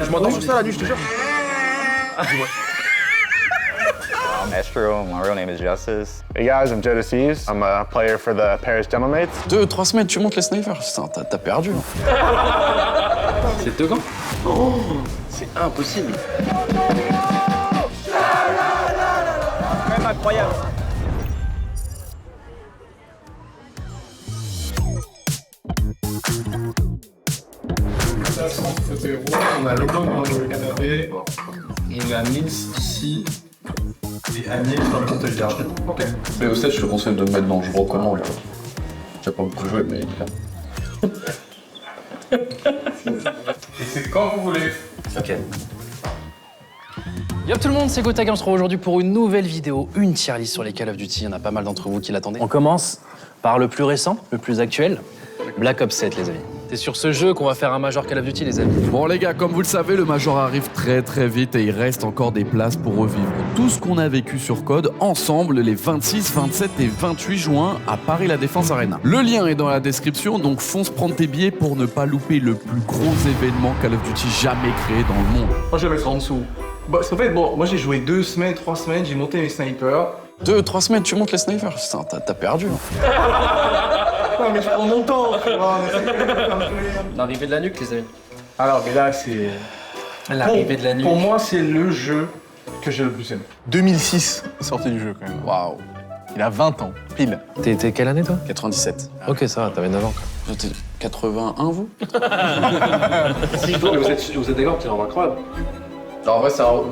Je m'entends sur ça la nuit, je te jure. Maestro, my real name is Justice. Hey guys, I'm Jodeci. I'm a player for the Paris Gentlemen. 2-3 semaines, tu montes les snipers. T'as perdu. C'est deux gants. Oh, c'est impossible. Même incroyable. On a Logan dans le canapé, on a Nils ici, et Agnès dans le porte-garde. Ok. Mais au set, je te conseille de me mettre dans le jeu comment là. J'ai pas beaucoup joué, mais. Et c'est quand vous voulez. Ok. Yo tout le monde, c'est Gotaga, on se retrouve aujourd'hui pour une nouvelle vidéo, une tier list sur les Call of Duty. Il y en a pas mal d'entre vous qui l'attendaient. On commence par le plus récent, le plus actuel, Black Ops 7 les amis. C'est sur ce jeu qu'on va faire un Major Call of Duty les amis. Bon les gars, comme vous le savez, le Major arrive très vite et il reste encore des places pour revivre tout ce qu'on a vécu sur COD ensemble les 26, 27 et 28 juin à Paris La Défense Arena. Le lien est dans la description, donc fonce prendre tes billets pour ne pas louper le plus gros événement Call of Duty jamais créé dans le monde. Moi je vais mettre en dessous. Bah, en fait, bon, moi j'ai joué 2 semaines, 3 semaines, j'ai monté mes snipers. 2-3 semaines, tu montes les snipers. T'as perdu. Non mais je prends mon temps, tu vois. L'arrivée de la nuque, les amis. Alors, mais là c'est. L'arrivée de la nuque. Pour moi, c'est le jeu que j'ai le plus aimé. 2006, sortie du jeu quand même. Waouh. Il a 20 ans, pile. T'es quelle année toi? 97. Ok ça va, t'avais 9 ans quoi. J'étais 81 vous? Vous êtes d'accord, c'est incroyable. Alors, en vrai, c'est un.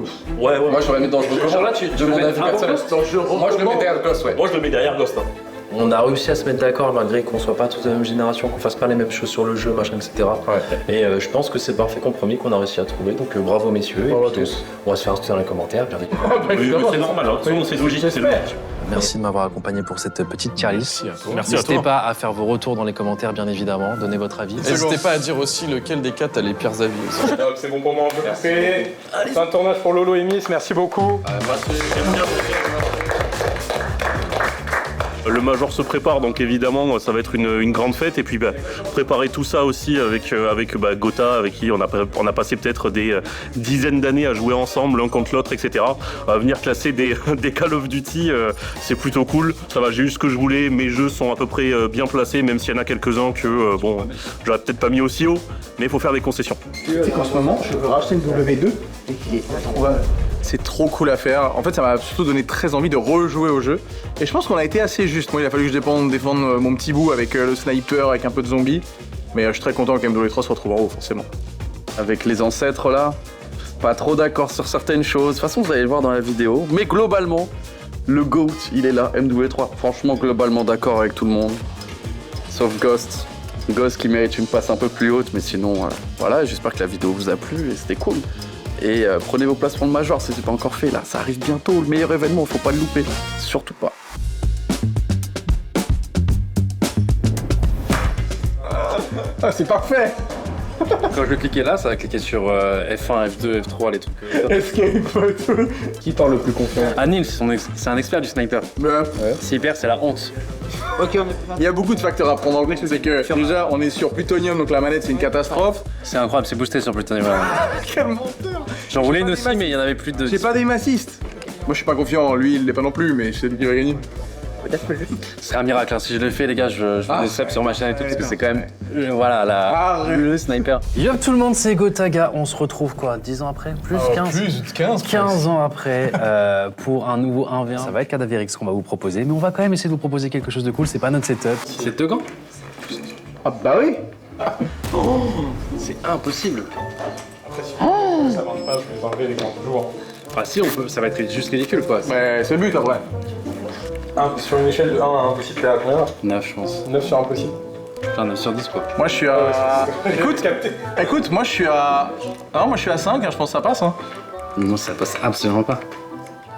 Ouais. Moi, je l'aurais mis dans le jeu. Genre là, tu Demande mets avis personnel. Moi, je le mets derrière Ghost, ouais. Moi, je le mets derrière Ghost. On a réussi à se mettre d'accord malgré qu'on soit pas tous de la même génération, qu'on fasse pas les mêmes choses sur le jeu, machin, etc. Ouais. Et je pense que c'est le parfait compromis qu'on a réussi à trouver. Donc bravo messieurs. Bravo et puis, à tous. on va se faire insulter dans les commentaires. Bien C'est normal, hein. c'est logique, c'est logique. Merci de m'avoir accompagné pour cette petite tier list. Merci à N'hésitez toi. pas à faire vos retours dans les commentaires bien évidemment, donnez votre avis. N'hésitez pas à dire aussi lequel des quatre a les pires avis aussi. C'est bon pour moi, on peut passer. C'est un tournage pour Lolo et Miss, merci beaucoup. Le Major se prépare, donc évidemment ça va être une grande fête, et puis préparer tout ça aussi avec Gotha, avec qui on a passé peut-être des dizaines d'années à jouer ensemble l'un contre l'autre, etc. Venir classer des Call of Duty, c'est plutôt cool. Ça va, j'ai eu ce que je voulais, mes jeux sont à peu près bien placés, même s'il y en a quelques-uns que j'aurais peut-être pas mis aussi haut, mais il faut faire des concessions. Tu sais qu'en ce moment, je veux racheter une W2 et qui est introuvable. C'est trop cool à faire. En fait, ça m'a surtout donné très envie de rejouer au jeu. Et je pense qu'on a été assez juste. Moi, il a fallu que je défende mon petit bout avec le sniper, avec un peu de zombies. Mais je suis très content que MW3 se retrouve en haut, forcément. Avec les ancêtres là, pas trop d'accord sur certaines choses. De toute façon, vous allez le voir dans la vidéo. Mais globalement, le GOAT, il est là, MW3. Franchement, globalement d'accord avec tout le monde. Sauf Ghost. Ghost qui mérite une passe un peu plus haute. Mais sinon, voilà, j'espère que la vidéo vous a plu et c'était cool. Et prenez vos places pour le Major si c'est pas encore fait là, ça arrive bientôt, le meilleur événement, faut pas le louper, surtout pas. Ah, c'est parfait. Quand je vais cliquer là, ça va cliquer sur F1, F2, F3, les trucs. Escape photo. Qui parle le plus confiant? Anil, c'est un expert du sniper. S'il perd, c'est la honte. Ok, il y a beaucoup de facteurs à prendre en compte. C'est que déjà, on est sur Plutonium, donc la manette c'est une catastrophe. C'est incroyable, c'est boosté sur Plutonium. Quel menteur. J'en voulais une aussi, mais il y en avait plus de. J'ai pas d'aim assist. Moi, je suis pas confiant. Lui, il l'est pas non plus, mais je sais qui va gagner. C'est un miracle, hein. Si je le fais, les gars, je vous décède sur ma chaîne et tout, parce que c'est quand même. Arrête. Le sniper. Yo tout le monde, c'est Gotaga, on se retrouve quoi, 10 ans après? Plus 15? Plus de 15. 15 ans après pour un nouveau 1v1. Ça va être Cadaverix qu'on va vous proposer, mais on va quand même essayer de vous proposer quelque chose de cool, c'est pas notre setup. C'est deux gants? Ah bah oui. C'est impossible. Ça marche pas, je vais enlever les gants, toujours. Ah si, on peut, ça va être juste ridicule quoi. Ouais, c'est le but après. Sur une échelle de 1 à impossible, t'es à combien? 9, je pense. 9 sur impossible. Enfin, 9 sur 10 quoi. Moi, je suis à. Écoute, moi je suis à. Non, moi je suis à 5, hein, je pense que ça passe. Hein. Non, ça passe absolument pas.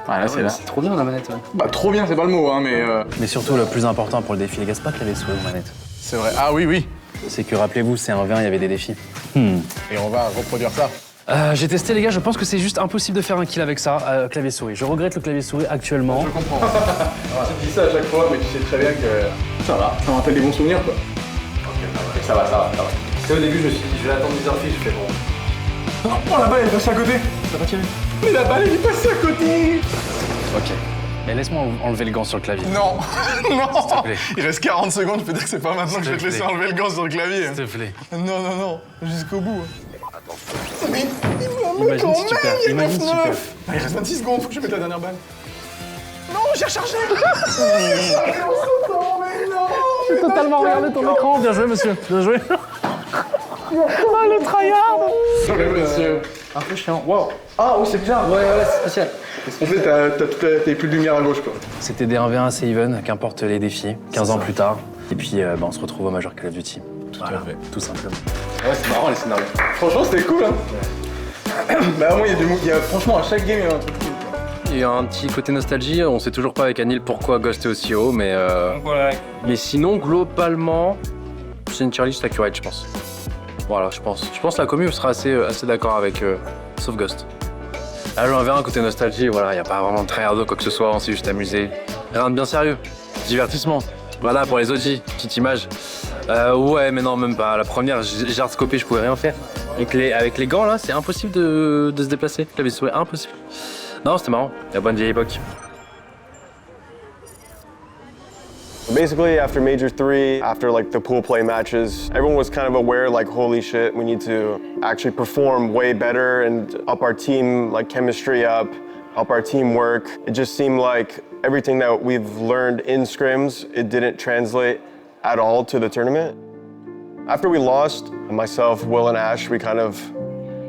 Ouais, là c'est là. C'est trop bien la manette. Ouais. Bah, trop bien, c'est pas le mot, hein, mais. Mais surtout, le plus important pour le défi, les gars, c'est pas que clavier souris ou manette. C'est vrai. Ah oui, oui. C'est que rappelez-vous, c'est un 20, il y avait des défis. Et on va reproduire ça. J'ai testé les gars, je pense que c'est juste impossible de faire un kill avec ça, clavier souris. Je regrette le clavier souris actuellement. Je comprends. Tu dis ça à chaque fois, mais tu sais très bien que. Ça va, ça me rappelle des bons souvenirs quoi. Ok, ça va. Tu sais, au début, je me suis dit, je vais attendre 10h fiches, je fais bon. Oh, la balle, elle est passée à côté. T'as pas tiré? Mais la balle, elle est passée à côté. Ok. Mais laisse-moi enlever le gant sur le clavier. Non, non. S'il te plaît. Il reste 40 secondes, je peux dire que c'est pas maintenant que je vais te laisser enlever le gant sur le clavier. S'il te plaît. Non, non, non, jusqu'au bout. Mais Imagine si tu perds. Imagine si tu perds. Ah, il reste 26 secondes, faut que je mette la dernière balle. Non, j'ai rechargé. J'ai totalement regardé ton écran. Bien joué, monsieur. Bien joué. Oh, le tryhard. Monsieur. Un peu chiant. Wow. Ah oui, c'est bizarre. Ouais, c'est spécial. En fait, t'as plus de lumière à gauche, quoi. C'était des 1v1 assez even, qu'importe les défis, 15 ans plus tard. Et puis, on se retrouve au Major Call of Duty. Voilà, tout simplement. Ouais, c'est marrant les scénarios. Franchement, c'était cool, hein. Bah, moi, franchement, à chaque game, il y a un truc cool. Il y a un petit côté nostalgie, on sait toujours pas avec Anil pourquoi Ghost est aussi haut, mais sinon, globalement, c'est une tier list accurate, je pense. Voilà, je pense. Je pense que la commu sera assez d'accord avec, sauf Ghost. Là, j'en verrai un côté nostalgie, voilà, y a pas vraiment de tryhard ou quoi que ce soit, on s'est juste amusé. Rien de bien sérieux. Divertissement. Voilà, pour les OG, petite image. Ouais, mais non, même pas. La première, j'ai hardscopé, je pouvais rien faire. Avec les gants, là, c'est impossible de se déplacer. Clavier souris, impossible. Non, c'était marrant. La bonne vieille époque. Basically, after Major 3, after like the pool play matches, everyone was kind of aware like, holy shit, we need to actually perform way better and up our team like chemistry up our teamwork. It just seemed like everything that we've learned in scrims, it didn't translate at all to the tournament. After we lost, myself, Will, and Ash, we kind of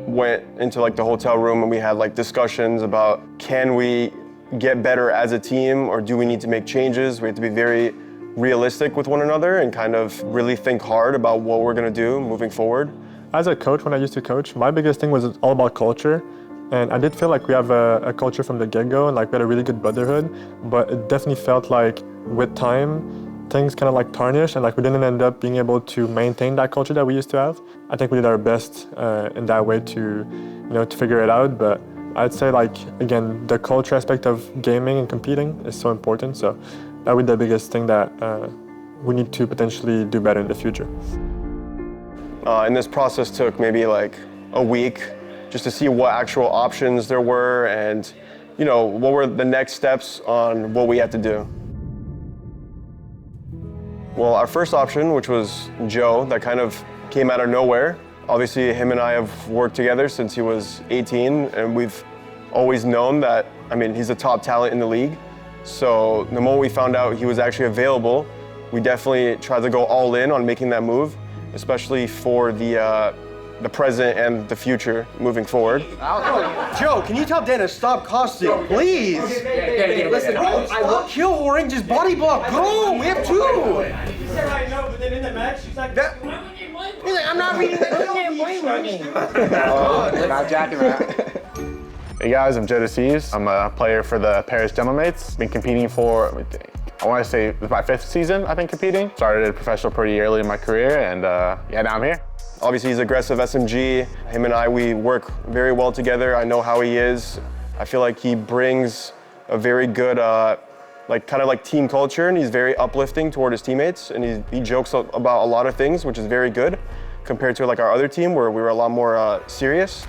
went into like the hotel room and we had like discussions about can we get better as a team or do we need to make changes? We have to be very realistic with one another and kind of really think hard about what we're gonna do moving forward. As a coach, when I used to coach, my biggest thing was all about culture. And I did feel like we have a culture from the get-go and like we had a really good brotherhood, but it definitely felt like with time, things kind of like tarnished and like we didn't end up being able to maintain that culture that we used to have. I think we did our best in that way to figure it out, but I'd say like, again, the culture aspect of gaming and competing is so important. So that would be the biggest thing that we need to potentially do better in the future. And this process took maybe like a week just to see what actual options there were and what were the next steps on what we had to do. Well, our first option, which was Joe, that kind of came out of nowhere. Obviously, him and I have worked together since he was 18, and we've always known that, he's a top talent in the league. So the moment we found out he was actually available, we definitely tried to go all in on making that move, especially for the present and the future moving forward. Joe, can you tell Dan to stop costing, please? Listen, I will kill Orange, just body block. Go, we have two. He said I know, but then in the match, he's like, He's like, I'm not reading the Hey guys, I'm Joe DeCeves. I'm a player for the Paris Gentlemen. Been competing for, I want to say, it was my 5th season, I think, competing. Started professional pretty early in my career, and now I'm here. Obviously, he's aggressive SMG. Him and I, we work very well together. I know how he is. I feel like he brings a very good, kind of team culture, and he's very uplifting toward his teammates, and he jokes about a lot of things, which is very good, compared to our other team where we were a lot more serious.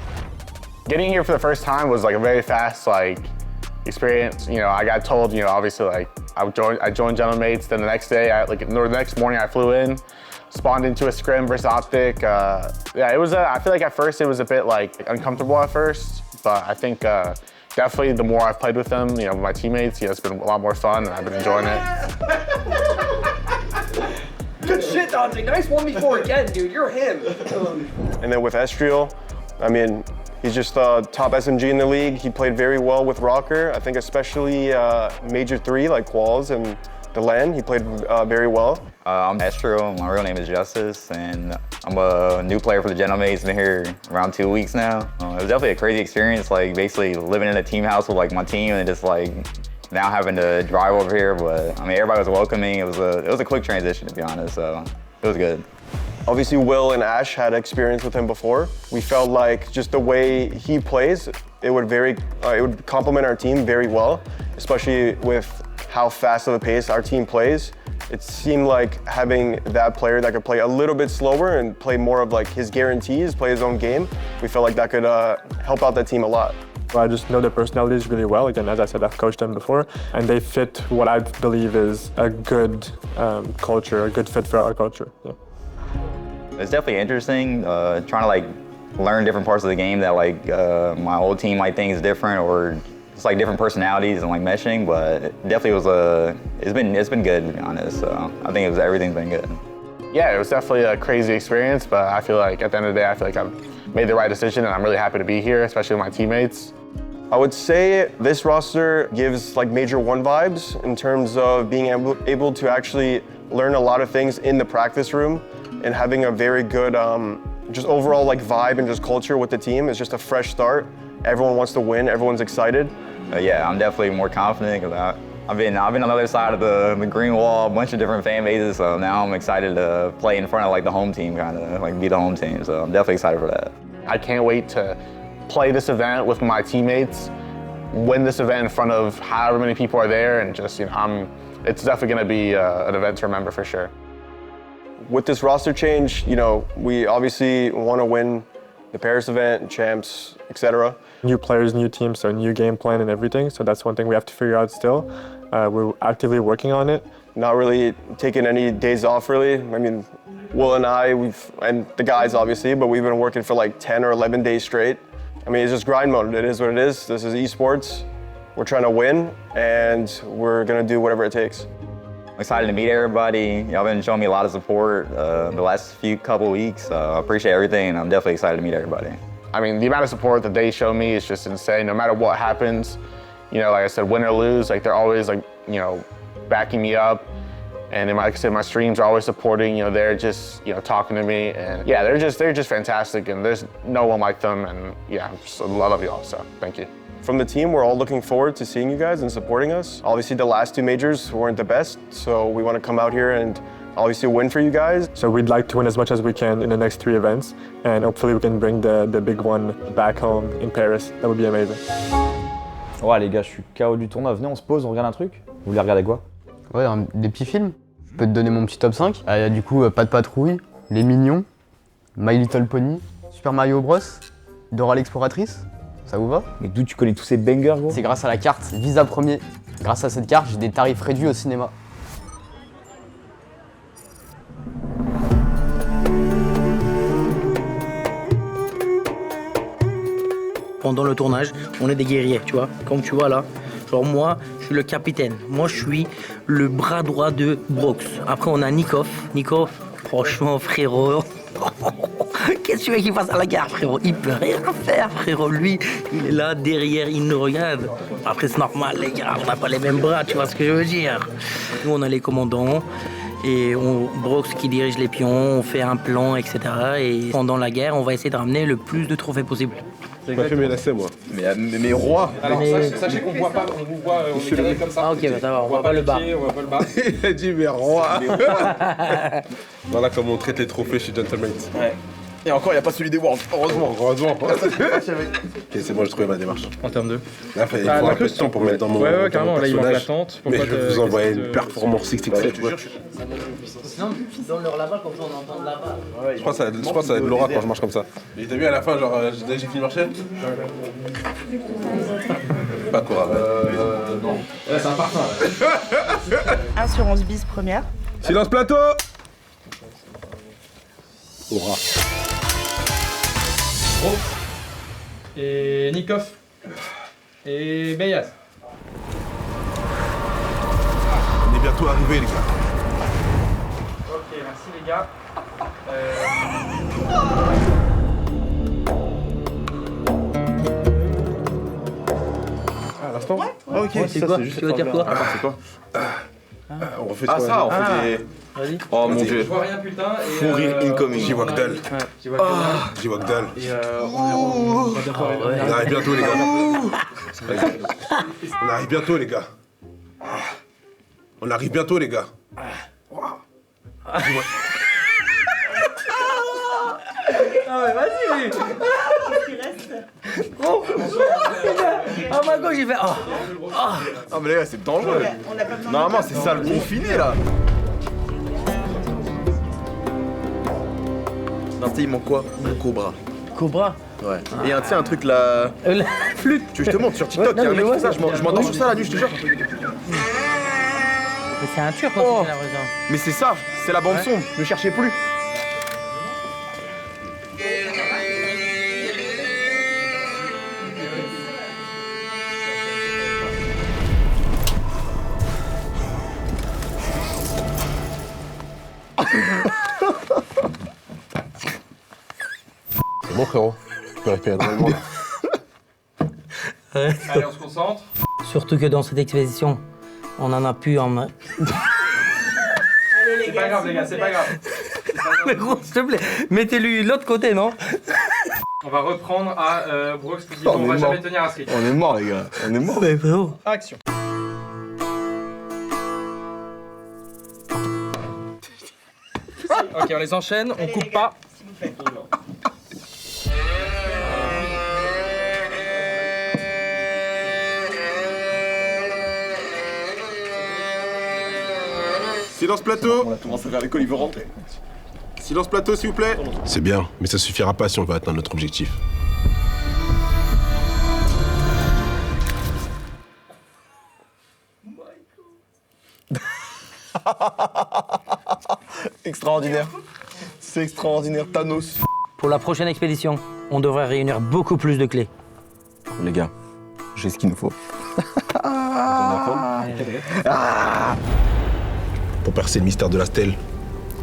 Getting here for the first time was a very fast experience. I got told, obviously I joined Gentlemen. Then the next day, the next morning I flew in, spawned into a scrim versus Optic. It was. I feel like at first it was a bit uncomfortable at first, but I think definitely the more I've played with them, with my teammates, it's been a lot more fun and I've been enjoying it. Good shit, Dante. Nice 1v4 again, dude. You're him. And then with Estriel, he's just top SMG in the league. He played very well with Rocker. I think especially Major 3, like Qualls and the LAN, he played very well. I'm Estriel, my real name is Justice, and I'm a new player for the Gentlemen. Been here around 2 weeks now. It was definitely a crazy experience, basically living in a team house with my team and just now having to drive over here. But everybody was welcoming. It was a quick transition, to be honest, so it was good. Obviously, Will and Ash had experience with him before. We felt like just the way he plays, it would complement our team very well, especially with how fast of a pace our team plays. it seemed like having that player that could play a little bit slower and play more of like his guarantees, play his own game, we felt like that could help out that team a lot. I just know their personalities really well. Again, as I said, I've coached them before, and they fit what I believe is a good culture, a good fit for our culture. Yeah. It's definitely interesting, trying to like learn different parts of the game that like my old team might think is different, or it's like different personalities and like meshing. But it definitely was it's been good, to be honest. So I think everything's been good. Yeah, it was definitely a crazy experience, but I feel like at the end of the day, I feel like I've made the right decision, and I'm really happy to be here, especially with my teammates. I would say this roster gives like Major One vibes in terms of being able to actually learn a lot of things in the practice room and having a very good just overall like vibe and just culture with the team. It's just a fresh start. Everyone wants to win, everyone's excited. Yeah, I'm definitely more confident because I've been on the other side of the green wall, a bunch of different fan bases, so now I'm excited to play in front of like the home team, kind of like be the home team. So I'm definitely excited for that. I can't wait to play this event with my teammates, win this event in front of however many people are there, and just, you know, it's definitely going to be an event to remember for sure. With this roster change, you know, we obviously want to win the Paris event, champs, etc. New players, new teams, so new game plan and everything. So that's one thing we have to figure out still. We're actively working on it. Not really taking any days off, really. I mean, Will and I, and the guys obviously, but we've been working for like 10 or 11 days straight. I mean, it's just grind mode. It is what it is. This is esports. We're trying to win, and we're gonna do whatever it takes. I'm excited to meet everybody. Y'all been showing me a lot of support the last couple weeks. I appreciate everything, and I'm definitely excited to meet everybody. I mean, the amount of support that they show me is just insane. No matter what happens, you know, like I said, win or lose, like they're always like, you know, backing me up. And like I said, my streams are always supporting, you know, they're just, you know, talking to me. And yeah, they're just fantastic, and there's no one like them. And yeah, I love y'all, so thank you. From the team, we're all looking forward to seeing you guys and supporting us. Obviously, the last two majors weren't the best, so we want to come out here and obviously win for you guys. So we'd like to win as much as we can in the next 3 events, and hopefully we can bring the big one back home in Paris. That would be amazing. Ouais les gars, je suis KO du tournoi. Venez, on se pose, on regarde un truc. Vous voulez regarder quoi? Ouais, des petits films. Je peux te donner mon petit top 5. Il y a du coup Pas de patrouille, Les Mignons, My Little Pony, Super Mario Bros, Dora l'exploratrice. Ça vous va? Mais d'où tu connais tous ces bangers, gros? C'est grâce à la carte Visa Premier. Grâce à cette carte, j'ai des tarifs réduits au cinéma. Pendant le tournage, on est des guerriers, tu vois. Comme tu vois là, genre moi, je suis le capitaine. Moi, je suis le bras droit de Brox. Après, on a Nikov. Nikov, franchement, frérot. Qu'est-ce que tu veux qu'il fasse à la gare, frérot? Il peut rien faire, frérot. Lui, il est là, derrière, il nous regarde. Après, c'est normal, les gars, on n'a pas les mêmes bras, tu vois ce que je veux dire? Nous, on a les commandants. Et Brox qui dirige les pions, on fait un plan, etc. Et pendant la guerre, on va essayer de ramener le plus de trophées possible. Je m'ai fait menacer, moi. Mais roi. Alors, sachez qu'on voit pas, on vous voit, on est cadré comme ça. Ah ok, bah ça va, on voit pas le bas. On voit pas le bas. Il a dit, mais roi. Voilà comment on traite les trophées chez Gentleman. Ouais. Et encore, il n'y a pas celui des Worlds, heureusement. Heureusement. Ok, c'est bon, j'ai trouvé ma démarche. En termes de. Là, il faut un peu de temps pour mettre dans mon. Ouais, carrément, là, il manque la personnage. tente. Mais je vais vous envoyer une performance 667. Sinon, donne leur là-bas, comme ça on entend là-bas. Je pense que ça va être Laura quand je marche comme ça. Et t'as vu à la fin, genre, j'ai fini de marcher? Pas quoi. Non. C'est un parfum. Assurance bis première. Silence plateau! Aura. Et Nikov. Et Beyaz. On est bientôt arrivés, les gars. Ok, merci les gars. À l'instant? Ouais. Ah, ok, c'est quoi? Tu veux dire quoi? C'est quoi? On refait Ah, ça, on fait des. Vas-y. Oh mon Je dieu. vois rien putain. Et Fou rire incoming. Jiwakdal. Jiwakdal. Et on va bientôt arriver. On arrive bientôt, les gars. On arrive bientôt, les gars. On arrive bientôt, les gars. Ah ouais, vas-y. Oh, à ma gauche, j'ai fait. Oh. Ah, mais les gars, c'est dangereux. Normalement, c'est ça le confiné là. Dans ce il manque quoi? Le cobra. Cobra? Ouais. Et tu sais, un truc là. La flûte. Tu je te montre sur TikTok, Ouais, il y a non, un mec mais qui fait ouais, ça, je m'endors sur ça la nuit, je te jure. Mais c'est un turc, Oh. j'ai l'impression. Mais c'est ça, c'est la bande son, ne cherchez plus. C'est bon frérot, tu peux respirer normalement. Allez, on se concentre. Surtout que dans cette expédition, on en a pu en... C'est pas grave les gars, c'est pas grave. Mais gros, s'il te plaît, mettez-lui de l'autre côté, non? On va reprendre à Brooks qui dit qu'on va jamais tenir un street. On est mort les gars, on est mort. Mais frérot. Action. Ok, on les enchaîne, on coupe pas. Silence plateau. On a commencé à faire l'école, il veut rentrer. Silence plateau s'il vous plaît. C'est bien, mais ça suffira pas si on veut atteindre notre objectif. Extraordinaire. C'est extraordinaire, Thanos. Pour la prochaine expédition, on devrait réunir beaucoup plus de clés. Les gars, j'ai ce qu'il nous faut. Pour percer le mystère de la stèle,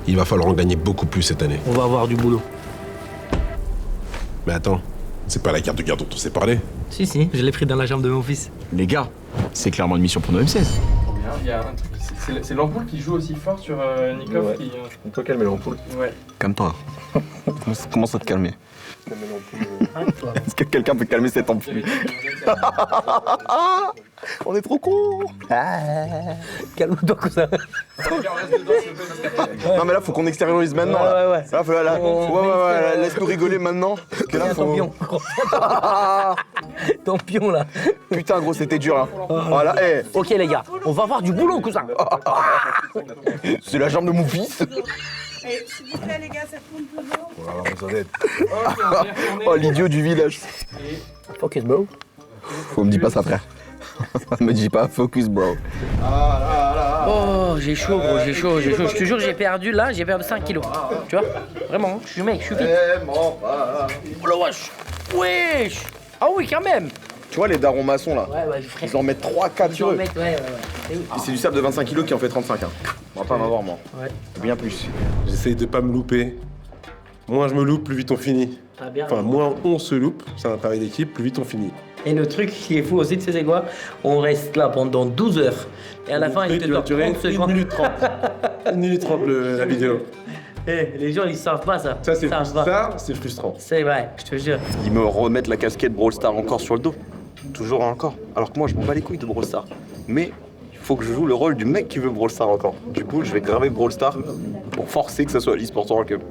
il va falloir en gagner beaucoup plus cette année. On va avoir du boulot. Mais attends, c'est pas la carte de garde dont on s'est parlé. Si, je l'ai pris dans la jambe de mon fils. Les gars, c'est clairement une mission pour nos M16. Il y a un truc, c'est l'ampoule qui joue aussi fort sur Nikov. Ouais. Qui, On peut calmer l'ampoule. Ouais. Calme-toi. Commence à te calmer. Est-ce que quelqu'un peut calmer cette ampoule? On est trop cons. Calme-toi comme ça. Non mais là faut qu'on extériorise maintenant. Ouais. Là, ouais, laisse-nous rigoler maintenant. Parce que là, Ton pion. Ton pion là. Putain gros c'était dur hein. Voilà, hey. Ok les gars, on va avoir du boulot cousin. C'est la jambe de mon fils. S'il vous plaît les gars, ça tourne toujours. Voilà, on s'en aide. Oh l'idiot du village. Focus bro. Faut me dire pas ça frère. Me dis pas focus bro. Oh j'ai chaud gros, j'ai chaud. Je te jure j'ai perdu 5 kilos. Tu vois? Vraiment, je suis mec, je suis vite. Oh la wesh. Wesh. Ah oui quand même. Tu vois les darons maçons là, Ouais, frère. ils en mettent 3-4 sur eux. Ouais. Et c'est du sable de 25 kilos qui en fait 35 hein. On va pas en avoir moi. Ouais. Bien plus. J'essaye de pas me louper. Moins je me loupe, plus vite on finit. Ah, bien. Enfin, moins on se loupe, c'est un pari d'équipe, plus vite on finit. Et le truc qui est fou aussi de ces quoi, on reste là pendant 12 heures. Et à la fin, il te doit durer 30 secondes. 1 minute 30. 1 minute 30 la vidéo. Les gens, ils savent pas ça. Ça, c'est frustrant. C'est vrai, je te jure. Ils me remettent la casquette Brawl Stars encore sur le dos. Toujours et encore. Alors que moi, je m'en bats les couilles de Brawl Stars. Mais il faut que je joue le rôle du mec qui veut Brawl Stars encore. Du coup, je vais graver Brawl Stars pour forcer que ça soit l'e-sport World Cup.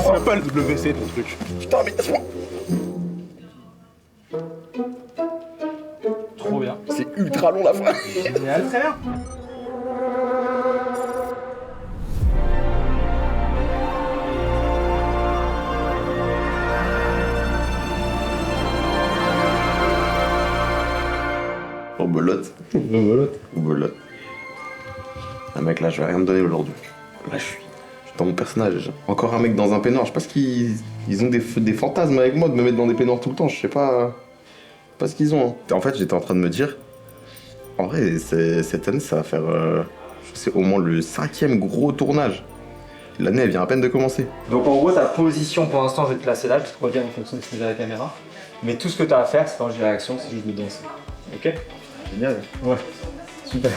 Oh, pas le WC ton truc. Putain, mais laisse-moi. Trop bien. C'est ultra long la fin. Génial, très bien. On belote. On belote. Un mec là, je vais rien me donner aujourd'hui. Là, je suis dans mon personnage. Encore un mec dans un peignoir. Je sais pas ce qu'ils ont des fantasmes avec moi de me mettre dans des peignoirs tout le temps. Je sais pas ce qu'ils ont. Hein. En fait, j'étais en train de me dire, en vrai, cette année, ça va faire, je sais, au moins le 5e gros tournage. L'année, elle vient à peine de commencer. Donc en gros, ta position pour l'instant, je vais te placer là, tu te reviens en fonction de ce que j'ai à la caméra. Mais tout ce que tu as à faire, c'est quand je dis réaction, c'est juste de danser. Ok? Génial. Ouais. Super.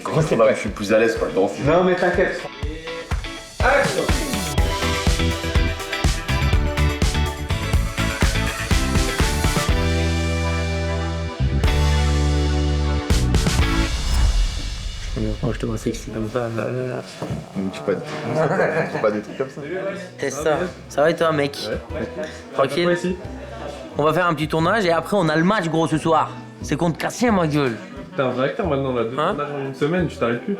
Comment c'est vrai? Je suis plus à l'aise quand je danse. Non mais t'inquiète. Action! Oh, je te vois sexy comme ça. Tu fais pas des trucs comme ça. C'est ça. Ça va et toi, mec? Tranquille? On va faire un petit tournage et après, on a le match, gros, ce soir. C'est contre Cassien, ma gueule. T'es un vrai acteur maintenant, là. 2 tournages en une semaine, tu t'arrêtes plus.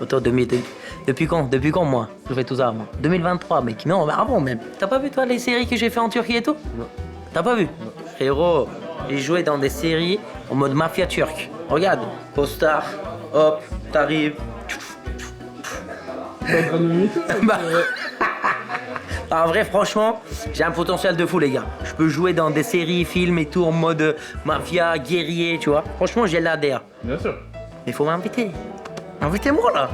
Autant depuis quand moi je fais tout ça moi 2023 mec, non mais avant même. T'as pas vu toi les séries que j'ai fait en Turquie et tout? Non. T'as pas vu? Non. Frérot, j'ai joué dans des séries en mode mafia turque. Regarde, costard, hop, t'arrives. En vrai, franchement, j'ai un potentiel de fou, les gars. Je peux jouer dans des séries, films et tout en mode mafia, guerrier, tu vois. Franchement, j'ai l'ADA. Bien sûr. Mais faut m'inviter. Invitez-moi là.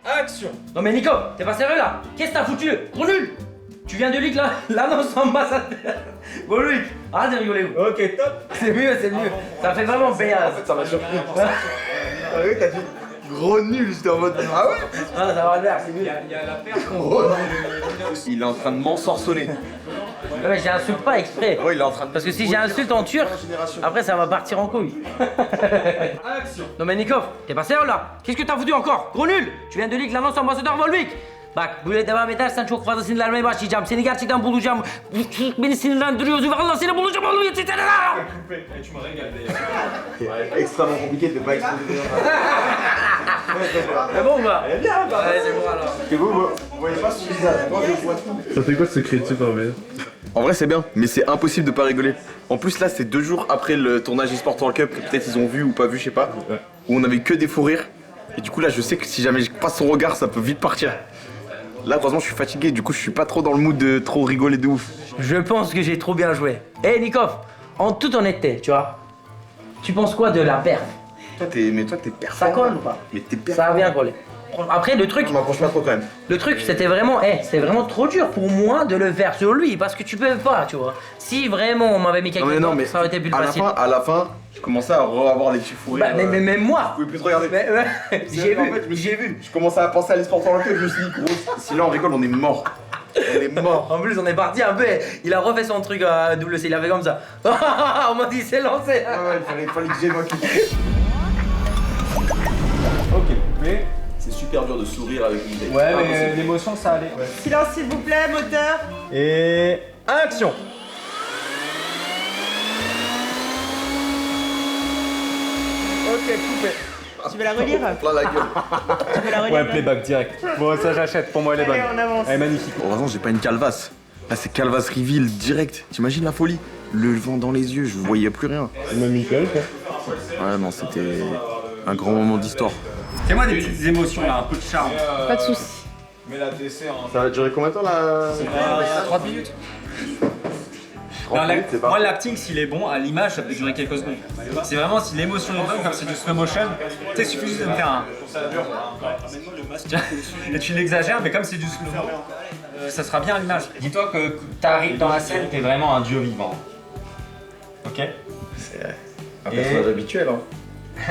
Action. Non mais Nico, t'es pas sérieux là? Qu'est-ce que t'as foutu? Gros nul. Tu viens de Luc là, l'annonce ambassadeur. Bon Luc, arrête de rigoler vous. Ok, top. C'est mieux. Ça fait vraiment béaz. En fait, ça m'a surpris pour ça. Ah oui, t'as dit gros nul, j'étais en mode ah ouais. Ah ça va le faire, c'est mieux. Il y a la paire. Il est en train de m'ensorceler. Ouais, mais j'insulte pas exprès. Ouais, il est en train de. Parce que si j'insulte en turc, après ça va partir en couille. Action. Non mais Nikov, t'es pas sérieux là? Qu'est-ce que t'as foutu encore? Gros nul. Tu viens de lire l'annonce ambassadeur Volvic. Bak böyle devam edersen çok fazla sinirlenmeye başlayacağım. Seni gerçekten bulacağım. Beni sinirlendiriyorsun. Vallahi seni bulacağım oğlum yeter là. Tu me régales d'ailleurs. Extrêmement compliqué de pas exploser. C'est bon ou pas? Bien, bah. Ouais, c'est bon alors. C'est vous voyez pas ce que je Ça fait quoi de se crier dessus quand même? En vrai, c'est bien, mais c'est impossible de pas rigoler. En plus, là, c'est 2 jours après le tournage eSport World Cup, que peut-être ils ont vu ou pas vu, je sais pas, où on avait que des fous rires. Et du coup, là, je sais que si jamais je passe son regard, ça peut vite partir. Là, heureusement, je suis fatigué, du coup, je suis pas trop dans le mood de trop rigoler de ouf. Je pense que j'ai trop bien joué. Eh Nikov, en toute honnêteté, tu vois, tu penses quoi de la perf? Toi, t'es performant. Ça colle ou pas? Mais t'es performant. Ça a bien collé. Après, le truc. On m'approche pas trop quand même. Le truc, c'était vraiment trop dur pour moi de le faire sur lui parce que tu peux pas, tu vois. Si vraiment on m'avait mis quelqu'un d'autre, ça aurait été plus facile. À la fin, je commençais à avoir des petits fous rires. Bah, mais même moi. Je pouvais plus te regarder. J'ai vu. Je commençais à penser à l'eSport World Cup, je me suis dit, gros, si là on rigole, on est mort. On est mort. En plus, on est parti un peu. Il a refait son truc à WC, il a fait comme ça. On m'a dit, il s'est lancé. Ouais, il fallait que j'évoque. Ok, mais. C'est super dur de sourire avec une tête. Ouais, mais l'émotion, ça allait. Ouais. Silence s'il vous plaît, moteur. Et. Action. Ok, coupé. Tu veux la relire? Plein la gueule. Tu veux la relire? Ouais, playback direct. Bon, ça j'achète, pour moi elle est bonne. Allez, on avance. Elle est magnifique. Heureusement, j'ai pas une calvasse. Là, c'est calvasse reveal direct. T'imagines la folie? Le vent dans les yeux, je voyais plus rien. Même Michael, quoi. Ouais, non, c'était un grand moment d'histoire. Fais-moi des petites émotions là, un peu de charme. Pas de soucis. Mais la DC en. Ça va durer combien de temps là? 30 minutes. Moi, l'acting, s'il est bon, à l'image, ça peut durer quelques secondes. C'est vraiment si l'émotion est bonne, comme c'est du slow motion, tu sais, il suffit juste de me faire un. Et tu l'exagères, mais comme c'est du slow mo, ça sera bien à l'image. Dis-toi que t'arrives dans la scène, t'es vraiment un dieu vivant. Ok? C'est un personnage habituel, hein.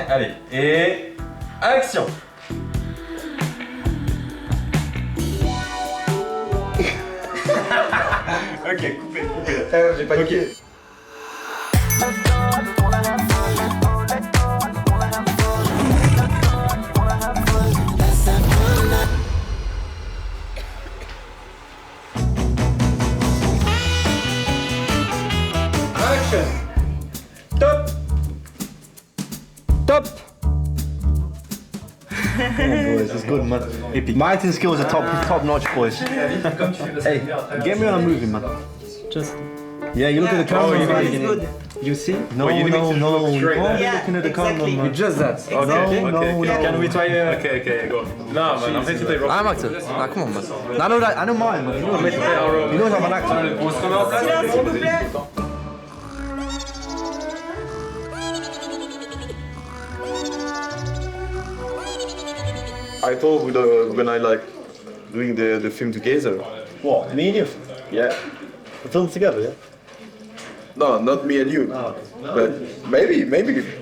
Allez, et. Action! Ok, coupé. J'ai paniqué. Action! Top! Top! Oh boys, it's good, man. My acting skills are top notch, boys. Hey, get me on a movie, man. Just. Yeah, you look at the camera. It's good. You see? No, you can't be looking at the camera, man. Just that. No. Can we try? Okay, go. Non, man, en fait, c'était I'm actor. Nah, come on, man. I know mine, man. You know I'm an actor. On se remet en place. Silence s'il vous plaît. I thought we're gonna like doing the film together. What? Me and you? Yeah. We film together, yeah? No, not me and you. But maybe.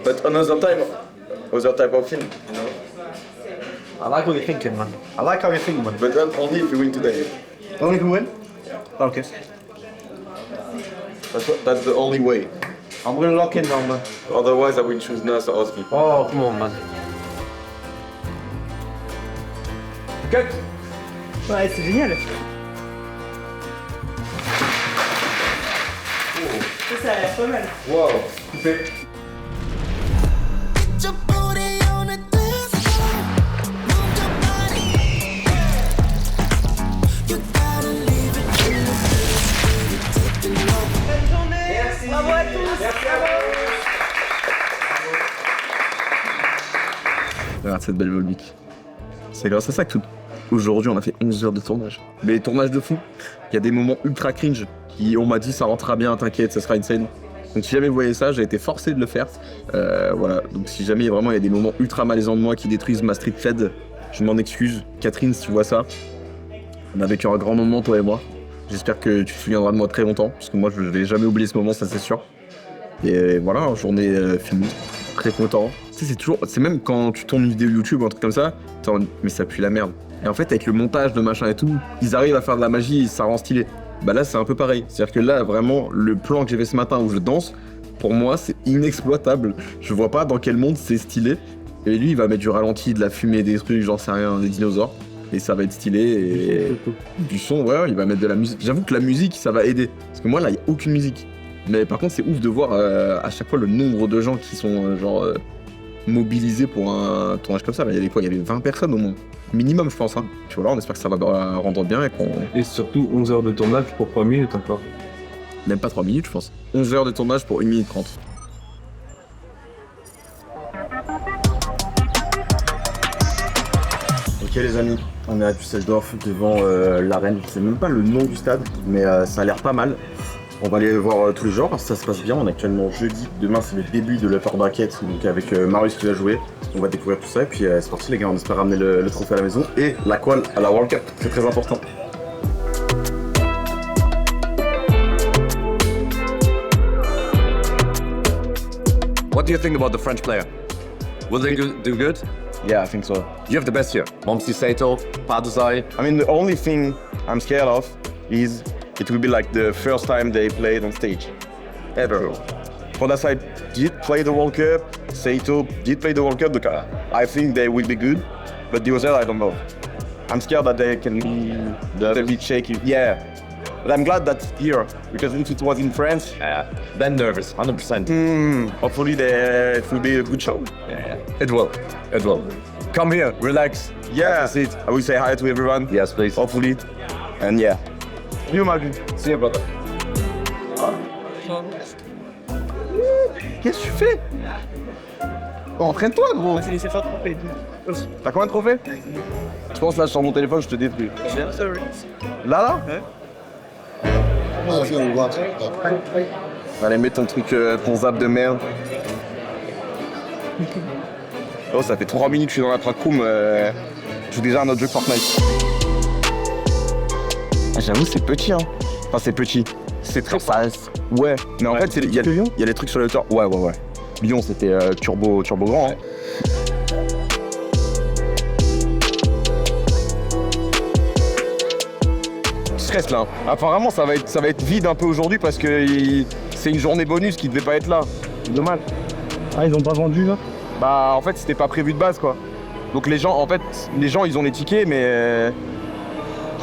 But another time, other type of film. You know? I like what you're thinking, man. I like how you're thinking, man. But then only if you win today. Only if we win? Okay. That's the only way. I'm gonna lock in now, man. Otherwise, I will choose Nas or Ozzy. Oh, come on, man. Cut! Ouais, c'est génial. Ça a l'air pas mal. Wow, coupé. Your booty on the dance floor. cette belle Volvic. C'est grâce à ça que aujourd'hui on a fait 11 heures de tournage. Mais les tournages de fou, il y a des moments ultra cringe qui on m'a dit ça rentrera bien, t'inquiète, ça sera insane. Donc si jamais vous voyez ça, j'ai été forcé de le faire. Voilà, donc si jamais vraiment il y a des moments ultra malaisants de moi qui détruisent ma street cred, je m'en excuse. Catherine, si tu vois ça, on a vécu un grand moment toi et moi. J'espère que tu te souviendras de moi très longtemps, parce que moi je vais jamais oublier ce moment, ça c'est sûr. Et voilà, journée finie, très content. Tu sais, c'est même quand tu tournes une vidéo YouTube ou un truc comme ça, mais ça pue la merde. Et en fait, avec le montage de machin et tout, ils arrivent à faire de la magie et ça rend stylé. Bah là, c'est un peu pareil. C'est-à-dire que là, vraiment, le plan que j'ai fait ce matin où je danse, pour moi, c'est inexploitable. Je vois pas dans quel monde c'est stylé. Et lui, il va mettre du ralenti, de la fumée, des trucs, j'en sais rien, des dinosaures. Et ça va être stylé et du son, ouais, il va mettre de la musique. J'avoue que la musique, ça va aider. Parce que moi, là, il n'y a aucune musique. Mais par contre, c'est ouf de voir à chaque fois le nombre de gens qui sont mobilisés pour un tournage comme ça. Il y avait quoi? Il y avait 20 personnes au moins. Minimum, je pense. Hein. Puis voilà, on espère que ça va rendre bien et qu'on... Et surtout 11 heures de tournage pour 3 minutes encore. Même pas 3 minutes, je pense. 11 heures de tournage pour 1 minute 30. Ok les amis, on est à Düsseldorf devant l'arène. Je sais même pas le nom du stade, mais ça a l'air pas mal. On va aller voir tous les jours, ça se passe bien. On est actuellement jeudi, demain c'est le début de l'Upper Bracket, donc avec Marius qui va jouer. On va découvrir tout ça et puis c'est parti les gars, on espère ramener le trophée à la maison et la qual à la World Cup, c'est très important. What do you think about the French player? Will they do good? Yeah, I think so. You have the best here. Momsi Sato, Paduzai. I mean, the only thing I'm scared of is it will be like the first time they played on stage, ever. Podasai did play the World Cup, Saito did play the World Cup, I think they will be good, but the other I don't know. I'm scared that they can be a bit shaky. Yeah, but I'm glad that's here, because if it was in France... then nervous, 100%. Hopefully it will be a good show. Yeah, it will. Come here, relax. Yeah, that's it. I will say hi to everyone. Yes, please. Hopefully, and yeah. See you, Marvin. See you, brother. Qu'est-ce que tu fais? Entraîne-toi, gros. C'est laissé faire tromper. T'as combien de trophées? Je pense là sur mon téléphone, je te détruis. Là? Allez, mets ton truc, ton zap de merde. Oh, ça fait 3 minutes que je suis dans la track room. Je joue déjà un autre jeu Fortnite. J'avoue, c'est petit, hein. Enfin, c'est petit. C'est très fast. Ouais, mais en fait, il y a les trucs sur les hauteurs. Ouais. Lyon, c'était turbo grand. Hein. Stress là. Enfin, vraiment, ça va être vide un peu aujourd'hui parce que c'est une journée bonus qui devait pas être là. C'est dommage. Ah, ils ont pas vendu là? Bah, en fait, c'était pas prévu de base quoi. Donc les gens, ils ont les tickets, mais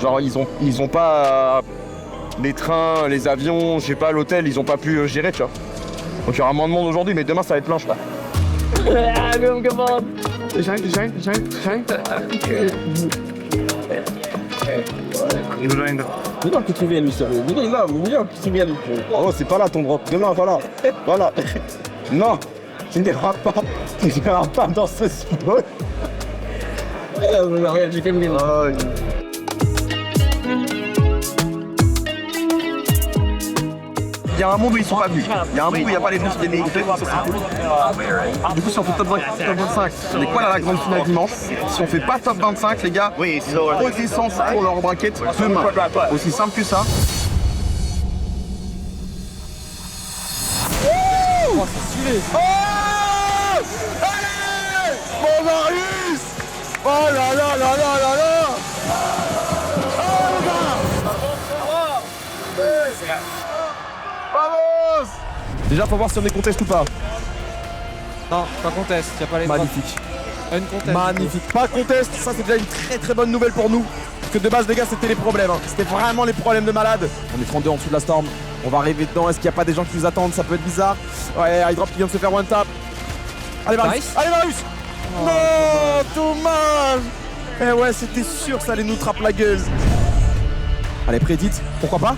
genre ils ont pas les trains, les avions, je sais pas, l'hôtel, ils ont pas pu gérer, tu vois. Donc il y aura moins de monde aujourd'hui, mais demain ça va être plein, je crois. Come on. Dis-donc que tu viens, lui, sérieux. Dis-donc là, que tu viens. Oh, c'est pas là ton drop. Demain, voilà. Voilà. Non, tu ne dérapes pas. Tu ne dérapes pas dans ce spot. J'ai fait une Il y a un monde où ils sont pas venus. Il y a un monde où il n'y a pas les gens qui viennent écouter. Du coup, si on fait top 25, les quoi à la grande finale dimanche. Si on fait pas top 25, les gars, redescendent pour leur bracket demain. Aussi simple que ça. Oh, c'est stylé. Oh, allez, mon Marius. Oh là là là là là là. Vamos! Déjà, faut voir si on est contest ou pas. Non, pas contest, y'a pas les droits. Magnifique. Uncontest. Magnifique. Pas contest, ça c'est déjà une très très bonne nouvelle pour nous. Parce que de base, les gars, c'était les problèmes. Hein. C'était vraiment les problèmes de malade. On est 32 en dessous de la Storm. On va arriver dedans. Est-ce qu'il n'y a pas des gens qui nous attendent? Ça peut être bizarre. Ouais, Hydrop qui vient de se faire one tap. Allez, Marius! Nice. Allez, Marius! Oh, non, dommage! Eh ouais, c'était sûr que ça allait nous trapper la gueule. Allez, prédite, pourquoi pas?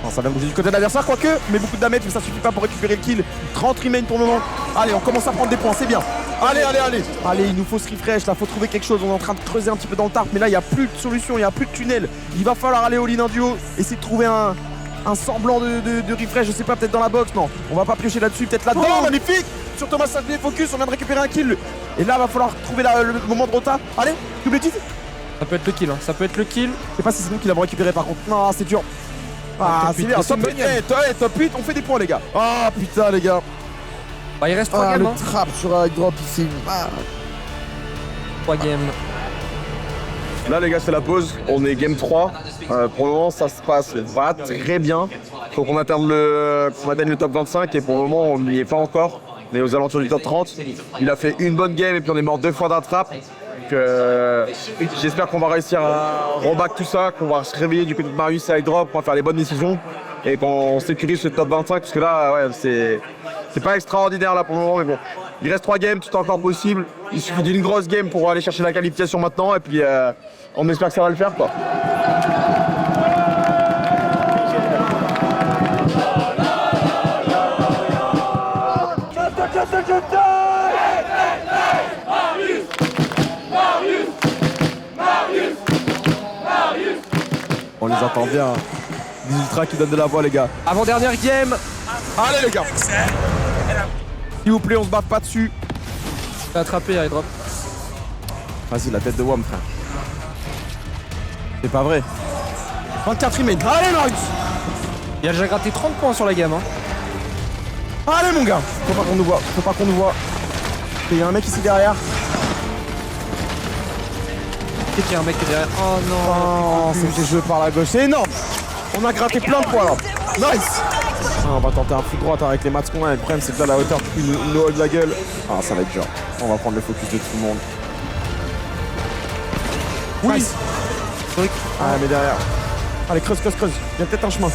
Non, ça va bouger du côté de l'adversaire, quoique, mais beaucoup de damage, mais ça suffit pas pour récupérer le kill. 30 remain pour le moment. Allez, on commence à prendre des points, c'est bien. Allez, allez, allez. Allez, il nous faut ce refresh, là, faut trouver quelque chose. On est en train de creuser un petit peu dans le tarp, mais là, il n'y a plus de solution, il n'y a plus de tunnel. Il va falloir aller au lean en duo, essayer de trouver un semblant de refresh, je sais pas, peut-être dans la box, non. On va pas piocher là-dessus, peut-être là-dedans. Oh, magnifique. Sur Thomas Saint-Denis, focus, on vient de récupérer un kill. Et là, va falloir trouver le moment de rota. Allez, double edit. Ça peut être le kill, hein. Ça peut être le kill. Je sais pas si c'est nous qui l'avons récupéré par contre. Non, c'est dur. Ah, c'est bien, top 8, top 8, on fait des points, les gars. Ah, putain, les gars. Bah, il reste 3 games. Le trap sur drop ici. 3 games. Là les gars c'est la pause, on est game 3. Pour le moment ça se passe pas très bien. Faut qu'on atteigne le top 25 et pour le moment on n'y est pas encore. On est aux alentours du top 30. Il a fait une bonne game et puis on est mort 2 fois d'un trap. J'espère qu'on va réussir à reback tout ça, qu'on va se réveiller du côté de Marius et iDrop, qu'on va faire les bonnes décisions et qu'on sécurise ce top 25 parce que là ouais c'est pas extraordinaire là pour le moment mais bon. Il reste 3 games, tout est encore possible. Il suffit d'une grosse game pour aller chercher la qualification maintenant et puis on espère que ça va le faire quoi. On les entend bien. Les ultras qui donnent de la voix les gars. Avant-dernière game. Allez les gars. S'il vous plaît, on se bat pas dessus. Fais attraper iDrop. Vas-y, la tête de Wam, frère. C'est pas vrai. 24 remain. Allez, Marius. Il a déjà gratté 30 points sur la gamme. Hein. Allez, mon gars. Faut pas qu'on nous voit. Faut pas qu'on nous voit. Il y a un mec ici derrière. Et qu'il y a un mec qui est derrière. Oh non. Oh, c'était joué par la gauche. C'est énorme. On a gratté plein de points là. Nice. Ah, on va tenter un foot droit avec les maths qu'on a. Le problème, c'est que là, la hauteur, tu nous hold la gueule. Ah, ça va être dur. On va prendre le focus de tout le monde. Oui. Nice. Ah, mais derrière. Allez, creuse. Il y a peut-être un chemin.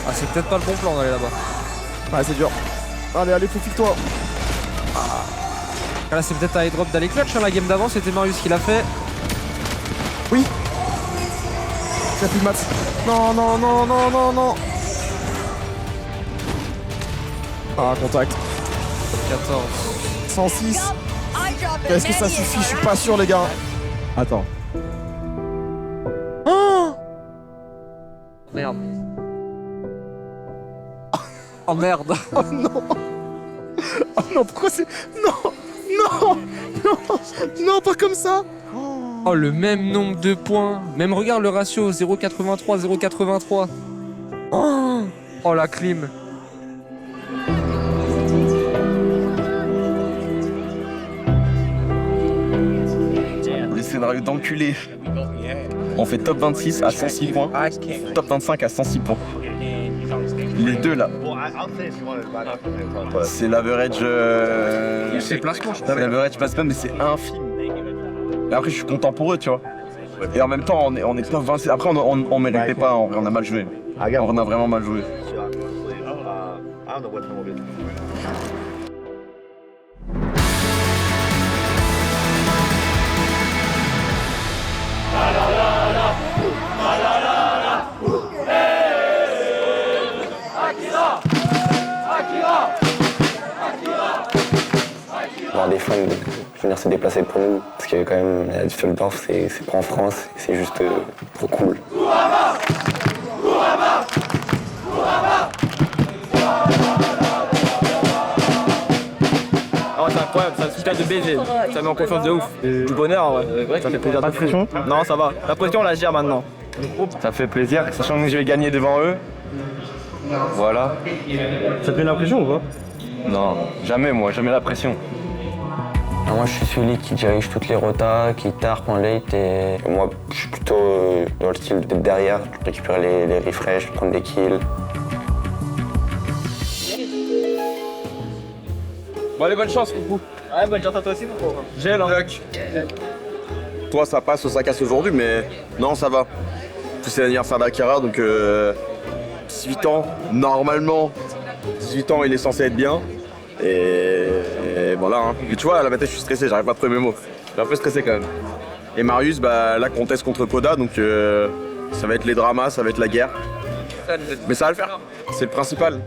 Ah, c'est peut-être pas le bon plan d'aller là-bas. Ah, c'est dur. Allez, faufile-toi. Ah, là, c'est peut-être à iDrop d'aller clutch. Hein. La game d'avant, c'était Marius qui l'a fait. Oui. Il a plus de maths. Non. Ah, contact. 14. 106. Est-ce que ça suffit? Je suis pas sûr, les gars. Attends. Oh merde. Oh merde. Oh non. Oh non, pourquoi c'est... Non, pas comme ça. Oh, le même nombre de points. Même regarde le ratio, 0,83, 0,83. Oh, la clim. Les scénarios d'enculé. On fait top 26 à 106 points, top 25 à 106 points. Les deux là. C'est l'average. C'est placement, je crois. L'average placement, mais c'est infime. Et après, je suis content pour eux, tu vois. Et en même temps, on est top 26. Après, on méritait pas, on a mal joué. On a vraiment mal joué. Voir des fans venir se déplacer pour nous, parce que quand même la Düsseldorf c'est pas en France, c'est juste trop cool. Oh, c'est incroyable, c'est un super de baiser, ça met en confiance de ouf. Du bonheur, ouais. Ça fait plaisir. Pas de pression? Non, ça va. La pression, on la gère maintenant. Ça fait plaisir, sachant que je vais gagner devant eux. Voilà. Ça te met la pression ou pas? Non, jamais jamais la pression. Moi je suis celui qui dirige toutes les rotas, qui tarpe en late et moi je suis plutôt dans le style d'être derrière, récupérer les refresh, prendre des kills. Bon allez, bonne chance pour vous. Ouais, bonne chance à toi aussi pour vous. Gel, hein. Toi ça passe ou ça casse aujourd'hui, mais non ça va. Puis c'est l'anniversaire d'Akira, donc 18 ans, normalement, 18 ans il est censé être bien. Et voilà, hein. Mais tu vois, là, maintenant je suis stressé, j'arrive pas à trouver mes mots. Je suis un peu stressé quand même. Et Marius, bah là, conteste contre Koda, donc ça va être les dramas, ça va être la guerre. Mais ça va le faire. C'est le principal.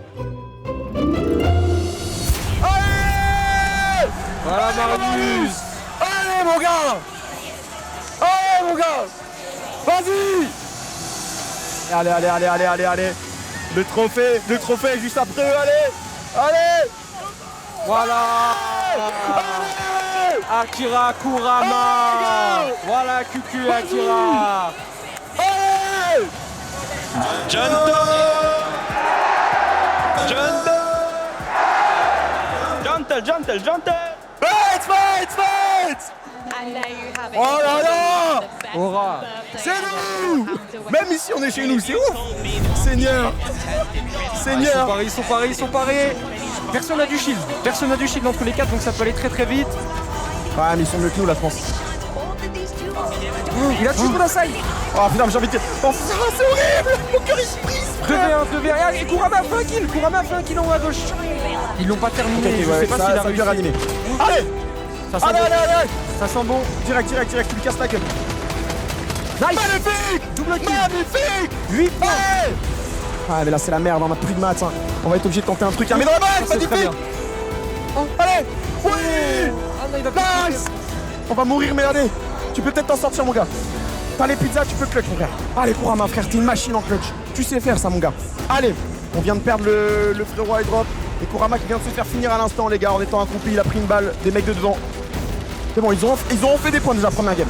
Voilà Marius. Allez mon gars. Allez mon gars. Vas-y. Allez. Le trophée est juste après eux, allez. Voilà. Akira Kurama. Voilà Kuku Akira. Allez. Gentle. Fight. Oh là là. Aura. C'est nous. Même ici on est chez nous, c'est ouf. Seigneur. Ils sont parés. Personne n'a du shield entre les 4, donc ça peut aller très vite. Ouais, mais ils sont mieux que nous là, je pense. Il a tué Kodasai. Oh putain, mais j'ai envie de dire. Oh, c'est horrible. Mon cœur il se brise. 2v1. Et Kurama a fait un kill en haut à gauche. Ils l'ont pas terminé. Je sais pas s'il a réussi. Allez. Allez. Ça sent bon. Direct, tu lui casses la gueule. Nice. Magnifique. Double kill. Magnifique. 8 points. Ah mais là c'est la merde, on a plus de maths. On va être obligé de tenter un truc. Mais dans la balle, magnifique. Allez. Oui. Nice. On va mourir, mais allez. Tu peux peut-être t'en sortir, mon gars. T'as les pizzas, tu peux clutch, mon gars. Allez, Kurama, frère, t'es une machine en clutch. Tu sais faire ça, mon gars. Allez. On vient de perdre le frérot high drop. Et Kurama qui vient de se faire finir à l'instant, les gars, en étant accroupi. Il a pris une balle, des mecs de devant. C'est bon, ils ont fait des points déjà, première game.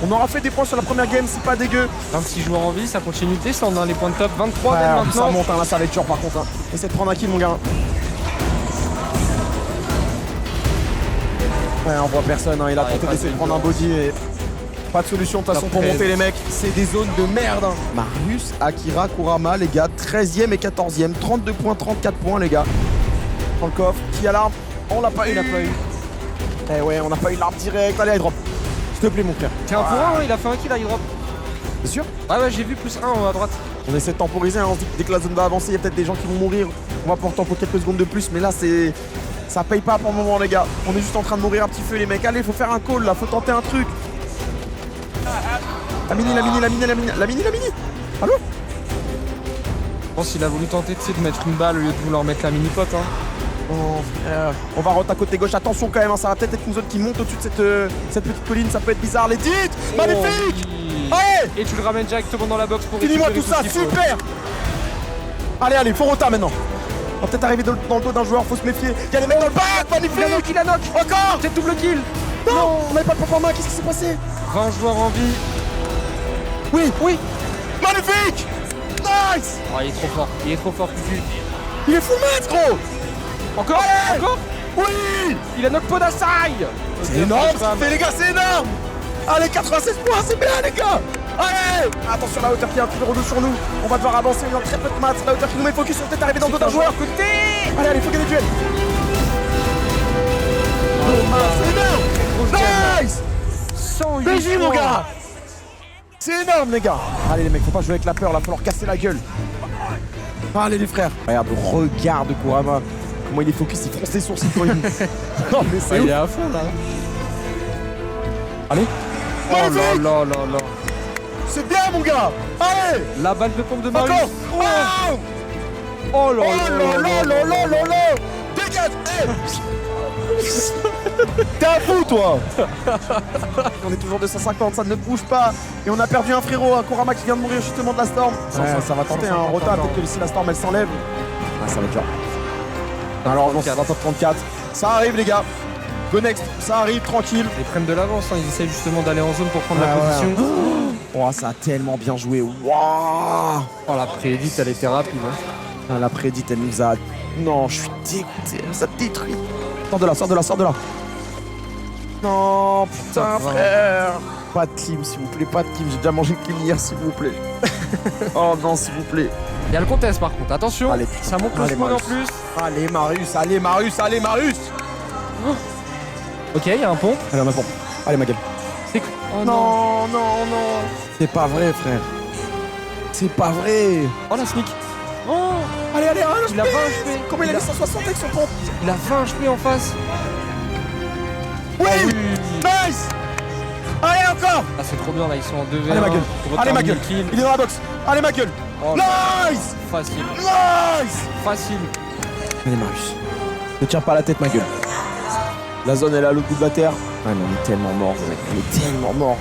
On aura fait des points sur la première game, c'est pas dégueu. 26 joueurs en vie, ça continue de descendre dans les points de top. 23 ouais, maintenant. Ça monte, là, ça va être dur par contre. Essaie de prendre un kill, mon gars. Ouais, on voit personne, il a tenté d'essayer de prendre un body et pas de solution de toute façon pour monter les mecs. C'est des zones de merde. Marius, Akira, Kurama, les gars, 13e et 14e, 32 points, 34 points, les gars. Dans le coffre, qui a l'arme? On l'a pas eu. Eh ouais, on n'a pas eu l'arme direct. Allez, drop. S'il te plaît, mon frère. Tiens, pour un, il a fait un kill, il drop. C'est sûr? Ouais, j'ai vu plus 1 à droite. On essaie de temporiser, on se dit que dès que la zone va avancer, il y a peut-être des gens qui vont mourir. On va pouvoir tempo quelques secondes de plus, mais là, ça paye pas pour le moment, les gars. On est juste en train de mourir un petit feu, les mecs. Allez, faut faire un call, là, faut tenter un truc. La mini. Allô? Je pense qu'il a voulu tenter de mettre une balle au lieu de vouloir mettre la mini-pote. Hein. Oh, on va rota côté gauche, attention quand même, hein, ça va peut-être être une zone qui monte au-dessus de cette petite colline, ça peut être bizarre. Les dites, magnifique. Allez. Et tu le ramènes directement dans la box pour finis-moi tout ça, super. Allez, faut rota maintenant. On va peut-être arriver dans le dos d'un joueur, faut se méfier. Il y a des mecs dans le bac, magnifique. Il a knock. Encore. C'est double kill. Non, on n'avait pas le pompe en main, qu'est-ce qui s'est passé? 20 joueurs en vie. Oui. Magnifique. Nice. Oh, il est trop fort, Kuku. Il est full match, gros. Encore. Oui. Il a knock Podasai. C'est énorme ce qu'il fait, les gars, c'est énorme. Allez, 96 points, c'est bien, les gars. Allez. Attention, la hauteur qui est un petit peu relou sur nous. On va devoir avancer, il y a très peu de maths. La hauteur qui nous met focus, on peut-être arriver dans d'autres joueurs. Allez, faut gagner le duel. C'est énorme. Nice. 108 BJ, mon gars. C'est énorme, les gars. Allez, les mecs, faut pas jouer avec la peur, là, faut leur casser la gueule. Allez, les frères. Regarde Kurama. Comment il est focus, il fronce les sourcils quand il... Non, mais c'est il est à fond, là. Allez. Oh là. C'est bien, mon gars. Allez. La balle de pompe de Marius. Encore. Oh là. Dégage. T'es un fou, toi. On est toujours 250, ça ne bouge pas. Et on a perdu un frérot, un Kurama qui vient de mourir justement de la storm. Ça va tenter un rota, peut-être que si la storm elle s'enlève. Ça va être dur. Alors non, ça va top 34. Ça arrive, les gars. Go next, ça arrive, tranquille. Ils prennent de l'avance, ils essaient justement d'aller en zone pour prendre la position. Oh, ça a tellement bien joué. Waouh. Oh, la prédite, elle était rapide. Hein. La prédite, elle nous a... Non, je suis dégoûté, ça détruit. Sors de là. Non, putain, frère. Pas de clim, s'il vous plaît, pas de clim. J'ai déjà mangé le clim hier, s'il vous plaît. Oh non, s'il vous plaît. Il y a le contest par contre, attention. Allez, ça monte le spawn en plus. Allez, Marius. Oh. Ok, il y a un pont. Allez, on a pont. Allez, ma gueule. C'est oh, non. C'est pas vrai, frère. C'est pas vrai. Oh, la sneak. Oh. Allez, il a 20 HP. Comment il a mis 160 avec son pompe? Il a 20 HP en face. Oui. Nice. Allez, encore. Ah, c'est trop bien, là, ils sont en 2v1. Allez, ma gueule. Il est dans la box. Allez, ma gueule. Oh, Nice. Facile. Nice. Facile. Allez Marius, ne tiens pas la tête ma gueule. La zone elle est à l'autre bout de la terre. Ah mais on est tellement mort, mec. On est tellement mort.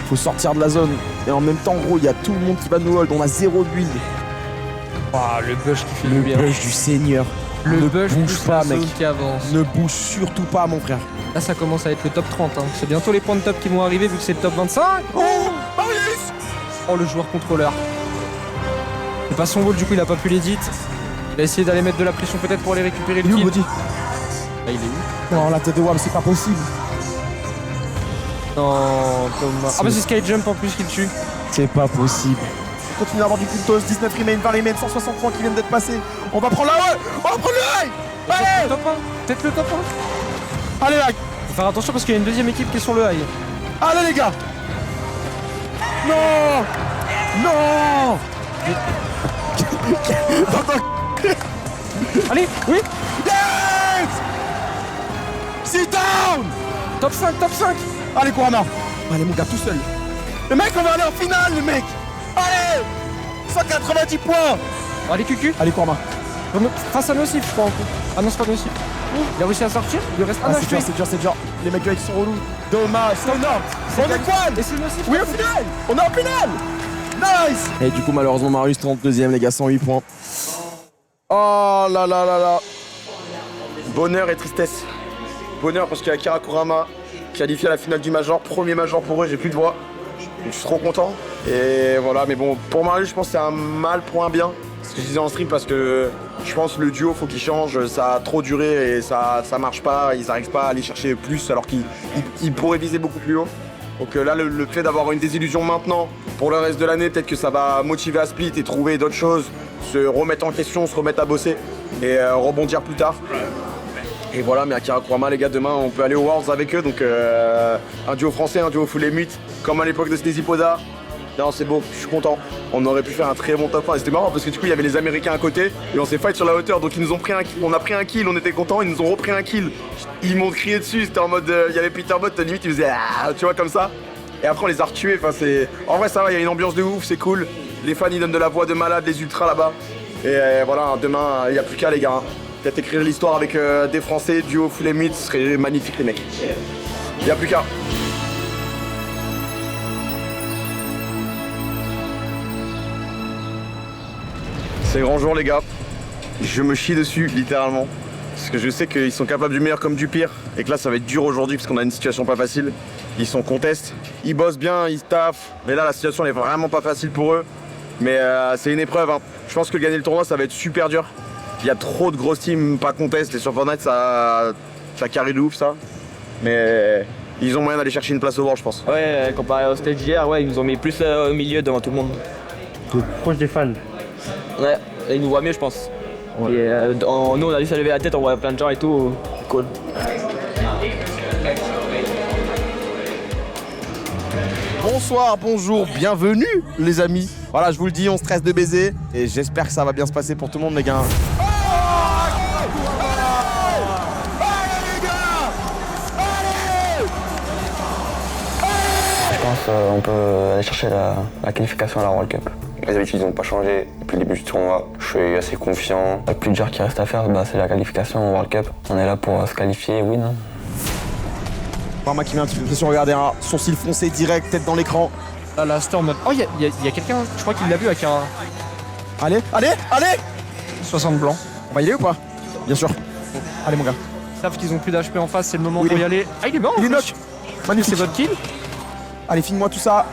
Faut sortir de la zone. Et en même temps gros, il y a tout le monde qui va nous hold. On a 0 build. Le bush qui fait Le du bien. bush du seigneur. Le ne bush bouge plus pas la mec. zone qui avance. Ne bouge surtout pas mon frère. Là ça commence à être le top 30 hein. C'est bientôt les points de top qui vont arriver vu que c'est le top 25. Oh Marius. Oh le joueur contrôleur. C'est pas son rôle du coup il a pas pu l'édit. Il a essayé d'aller mettre de la pression peut-être pour aller récupérer le kill. Body. Là il est où? Non la tête de Wam c'est pas possible. Non Thomas. Ah bah c'est Skyjump en plus qui le tue. C'est pas possible. On continue à avoir du Kultos, 19 remain, 20 remain, 160 points qui viennent d'être passés. On va prendre la haie. On va prendre le high. Allez. Peut-être le top 1. Allez là. Faut faire attention parce qu'il y a une deuxième équipe qui est sur le high. Allez les gars. Non. Non. Allez, oui. Yes. Sit down. Top 5, top 5. Allez Kurama. Allez mon gars tout seul. Le mec on va aller en finale le mec. Allez. 190 points. Allez Cucu. Allez Kurama. Face à Nocif je crois en coup. Ah non c'est pas Nocif. Il a réussi à sortir. Il lui reste un HP. C'est dur. Les mecs du X sont relous. Dommage. On est quoi? Et c'est Nocif. Oui au final. On est en finale. Nice. Et du coup malheureusement Marius 32ème les gars 108 points. Oh là là là là. Bonheur et tristesse. Bonheur parce qu'il y a Akira Kurama qualifié à la finale du Major. Premier Major pour eux, j'ai plus de voix. Donc, je suis trop content. Et voilà, mais bon, pour Marius, je pense que c'est un mal pour un bien. Ce que je disais en stream parce que je pense que le duo, faut qu'il change. Ça a trop duré et ça marche pas. Ils n'arrivent pas à aller chercher plus alors qu'ils pourraient viser beaucoup plus haut. Donc là, le fait d'avoir une désillusion maintenant, pour le reste de l'année, peut-être que ça va motiver à split et trouver d'autres choses, se remettre en question, se remettre à bosser et rebondir plus tard. Et voilà, mais Akira Kurama, les gars, demain, on peut aller aux Worlds avec eux. Donc un duo français, un duo full limit, comme à l'époque de Sneezy Poda. Non, c'est beau, je suis content. On aurait pu faire un très bon top 1. Et c'était marrant parce que du coup, il y avait les Américains à côté et on s'est fight sur la hauteur. Donc ils nous ont pris un kill. On a pris un kill, on était contents, ils nous ont repris un kill. Ils m'ont crié dessus, c'était en mode. Il y avait Peterbot, limite, il faisait ah, tu vois, comme ça. Et après, on les a retués. Enfin, c'est. En vrai, ça va, il y a une ambiance de ouf, c'est cool. Les fans, ils donnent de la voix de malade, les ultras là-bas. Et voilà, demain, il n'y a plus qu'à, les gars. Peut-être écrire l'histoire avec des Français, duo full limit, ce serait magnifique, les mecs. Il n'y a plus qu'à. C'est grand jour les gars, je me chie dessus littéralement, parce que je sais qu'ils sont capables du meilleur comme du pire, et que là ça va être dur aujourd'hui parce qu'on a une situation pas facile. Ils sont contestes, ils bossent bien, ils taffent, mais là la situation elle est vraiment pas facile pour eux, mais c'est une épreuve, hein. Je pense que gagner le tournoi ça va être super dur. Il y a trop de grosses teams pas contestes, et sur Fortnite ça carry de ouf ça, mais ils ont moyen d'aller chercher une place au World je pense. Ouais, comparé au stage hier, ouais, ils nous ont mis plus au milieu devant tout le monde. Proche des fans. Ouais, ils nous voient mieux je pense. Ouais. Et nous on a juste à lever la tête, on voit plein de gens et tout, cool. Bonsoir, bonjour, bienvenue les amis. Voilà, je vous le dis, on stresse de baiser et j'espère que ça va bien se passer pour tout le monde les gars. Je pense qu'on peut aller chercher la qualification à la World Cup. Les habitudes n'ont pas changé depuis le début du tournoi. Je suis assez confiant. Le plus dur qui reste à faire, c'est la qualification au World Cup. On est là pour se qualifier et win. Kurama qui met un petit peu de pression, regardez, un sourcil foncé direct, tête dans l'écran. Là, Storm. Oh, il y a quelqu'un, je crois qu'il l'a vu avec un. Allez, allez, allez 60 blanc. On va y aller ou pas? Bien sûr. Allez mon gars. Ils savent qu'ils ont plus d'HP en face, c'est le moment pour y aller. Ah, il est mort. Il est knock. Magnifique. C'est votre kill. Allez, filme-moi tout ça.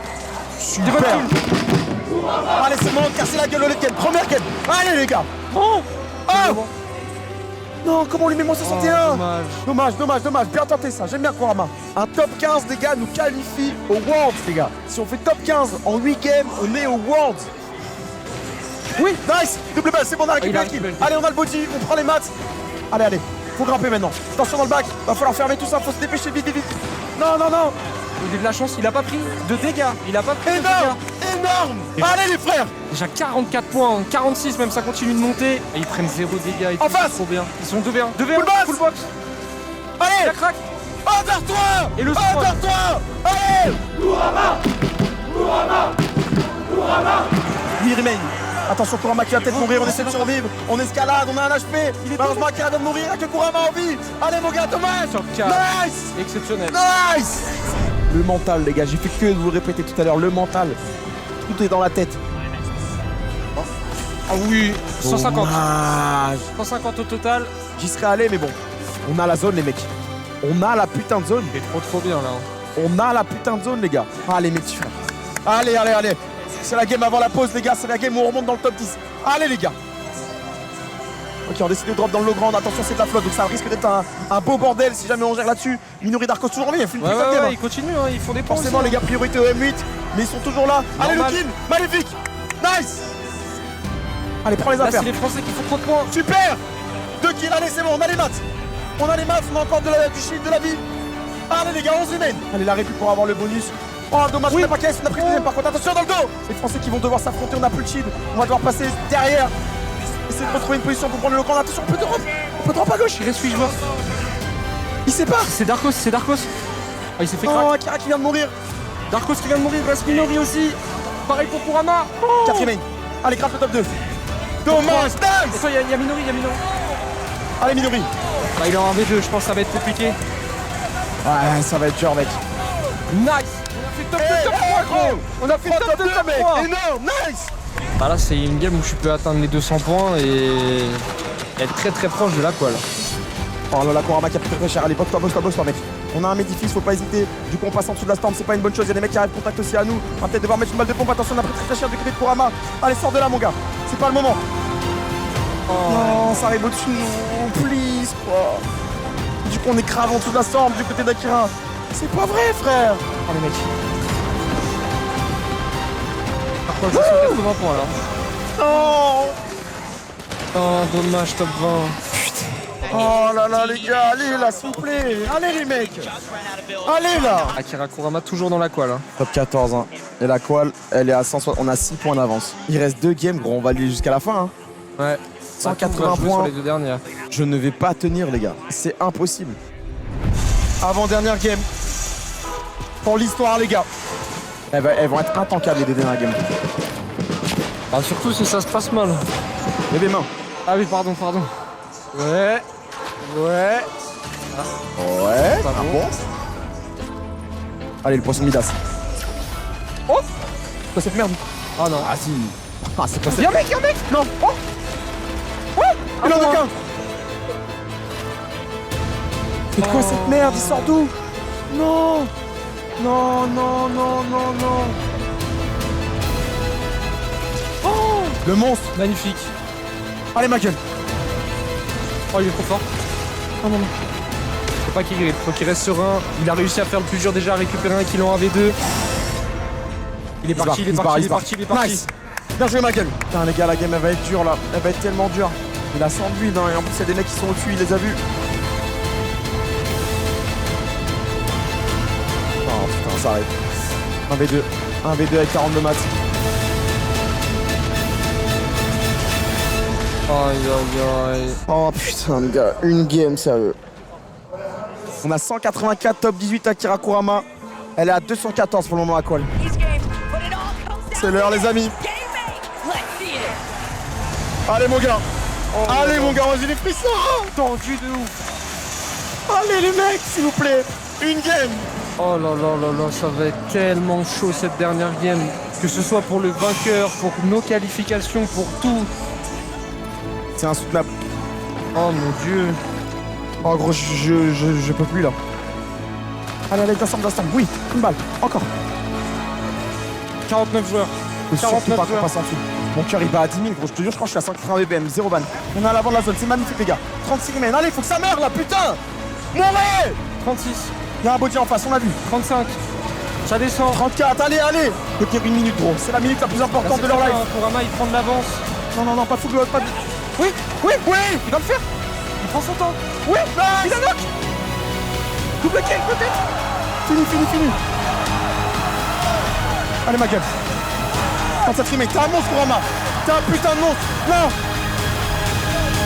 Super. Allez, c'est le moment de casser la gueule au late game. Première game. Allez, les gars. Oh. Oh. Non, comment on lui met moins 61? Dommage. Bien tenté ça. J'aime bien Kurama. Un top 15, les gars, nous qualifie au Worlds, les gars. Si on fait top 15 en 8 games, on est au Worlds. Oui, nice. Double balle, c'est bon, on a récupéré le kill. Allez, on a le body, on prend les maths. Allez. Faut grimper maintenant. Attention dans le bac. Va falloir fermer tout ça. Faut se dépêcher vite. Non. Il a de la chance, il a pas pris de dégâts. Il a pas pris énorme. Allez les frères. Déjà 44 points, 46 même, ça continue de monter. Et ils prennent 0 dégâts. En face. Trop bien. Ils sont 2v1. Full box. Allez. Ça craque. Endors-toi. Et le spawn. Endors-toi. Allez. Kurama. 8 remain. Attention, Kurama qui va peut-être mourir, on essaie de survivre. On escalade, on a un HP. Malheureusement, Akira vient de mourir, avec Kurama en vie. Allez, mon gars, dommage. Nice. Exceptionnel. Nice. Le mental, les gars, j'ai fait que de vous le répéter tout à l'heure, le mental. Tout est dans la tête. Ah oui, 150. Dommage. 150 au total. J'y serais allé, mais bon. On a la zone, les mecs. On a la putain de zone. C'est trop bien, là. On a la putain de zone, les gars. Allez, mes petits frères. Allez. C'est la game avant la pause, les gars. C'est la game où on remonte dans le top 10. Allez, les gars. Ok, on décide de drop dans le low ground. Attention, c'est de la flotte, donc ça risque d'être un beau bordel si jamais on gère là-dessus. Minori Darko toujours en vie. Il fait une putain de game. Ils continuent, hein. Ils font des points. Forcément, aussi, les gars, priorité au M8. Mais ils sont toujours là. Allez, le kill. Maléfique. Nice. Allez, prends les là, affaires. c'est les Français qui font trop de points. Super. 2 kills, allez, c'est bon, on a les maths. On a les maths, on a encore du shield, de la vie. Allez, les gars, 11 remain. Allez, la récup pour avoir le bonus. Oh, dommage, on n'a pas caisse, on a pris le deuxième. Par contre, attention dans le dos. Les Français qui vont devoir s'affronter, on n'a plus de shield. On va devoir passer derrière. Essayer de retrouver une position pour prendre le grand. Attention, on peut drop à gauche. Il reste 8 joueurs. Il sépare. C'est Darkos. Ah, il s'est fait crack. Oh, Akira qui vient de mourir. Darkos qui vient de mourir, il reste Minori aussi. Pareil pour Kurama. 4 remain. Allez, grave le top 2. Dommage, nice. Attends, il y a Minori. Allez, Minori. Bah, il est en 1v2, je pense que ça va être compliqué. Ouais, ça va être dur, mec. Nice. On a fait top 3, gros. On a fait top 2, mec. Énorme, nice. Bah là, c'est une game où je peux atteindre les 200 points et être très proche de la poêle. Oh là là, Kurama qui a pris très cher. Allez, boxe toi, mec. On a un médifice, faut pas hésiter. Du coup, on passe en dessous de la storm, c'est pas une bonne chose. Il y a des mecs qui arrivent contact aussi à nous. On va peut-être devoir mettre une balle de pompe. Attention, on a pris très cher du côté de Kurama. Allez, sors de là, mon gars. C'est pas le moment. Oh. Non, ça arrive au-dessus de nous. Please, quoi. Du coup, on est grave en dessous de la storm du côté d'Akira. C'est pas vrai, frère. Oh, les mecs. Par contre, je suis 80 points là. Non. Oh, dommage, top 20. Oh là là, les gars, allez là, s'il vous plaît. Allez, les mecs. Allez là. Akira Kurama toujours dans la qual. Hein. Top 14, hein. Et la qual, elle est à 160. On a 6 points d'avance. Il reste 2 games, gros. On va aller jusqu'à la fin. Hein. Ouais. 180 points. Sur les 2 dernières. Je ne vais pas tenir, les gars. C'est impossible. Avant-dernière game. Pour l'histoire, les gars. Elles vont être intankables, les 2 dernières games. Bah, surtout si ça se passe mal. Lève les mains. Ah oui, pardon. Ouais. Ouais. Bon. Allez, le poisson Midas. Oh. Quoi cette merde? Ah non. Ah si. Ah, c'est pas ça. Y'a un mec. Non. Oh. Ouais. Il en a qu'un. C'est quoi cette merde? Il sort d'où? Non. Oh. Le monstre. Magnifique. Allez, ma gueule. Oh, il est trop fort. Oh non. Faut qu'il reste serein. Il a réussi à faire le plus dur déjà, à récupérer un kill en 1v2. Il est parti. Nice. Bien joué, ma gueule. Putain, les gars, la game, elle va être dure là. Elle va être tellement dure. Il a 100 de build, hein, et en plus, il y a des mecs qui sont au-dessus, il les a vus. Oh putain, ça arrête. 1v2 avec 42 maths. Aïe. Oh putain, les gars, une game, sérieux. On a 184 top 18 Akira Kurama. Elle est à 214 pour le moment à Qual. C'est l'heure, les amis. Allez, mon gars. Mon gars, j'ai les frissons. Tendu de ouf. Allez, les mecs, s'il vous plaît. Une game. Oh là, ça va être tellement chaud cette dernière game. Que ce soit pour le vainqueur, pour nos qualifications, pour tout. C'est insoutenable. Oh mon dieu. Oh gros, je peux plus là. Allez, d'ensemble. Oui, une balle. Encore. 49 joueurs. Surtout pas qu'on passe en dessous. Mon cœur il bat à 10 000, gros. Je te jure, je crois que je suis à 180 BPM. 0 ban. On est à l'avant de la zone. C'est magnifique, les gars. 36 remain. Allez, faut que ça meure là, putain. Mourez. 36. Il y a un body en face, on l'a vu. 35. Ça descend. 34, allez. Faut tenir une minute, gros. C'est la minute la plus importante de leur life. Kurama, il prend de l'avance. Non, pas full blood, pas de... Oui. Il va le faire. Il prend son temps. Oui, il a knock. Double kill, peut-être. Fini. Allez, ma gueule. 37 remake, t'es un monstre, Kurama. T'es un putain de monstre. Non.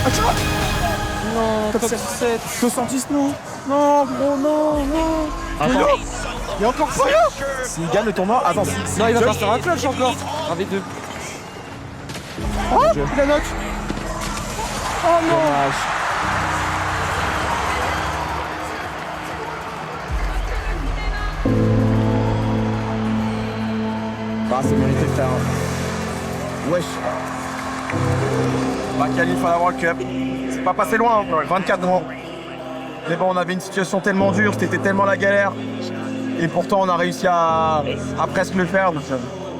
Akira. Non, top 7. 210, non, gros, non. Il y a encore Foyo. S'il gagne le tournoi, attends, non, il va pas faire un clutch encore. Un v2. Oh, il a knock. Oh non. Dommage. Ah, c'est mérité, frère. Wesh. Ma qualif à la World Cup. C'est pas passé loin, 24 ans. Mais bon, on avait une situation tellement dure, c'était tellement la galère. Et pourtant, on a réussi à presque le faire. Donc,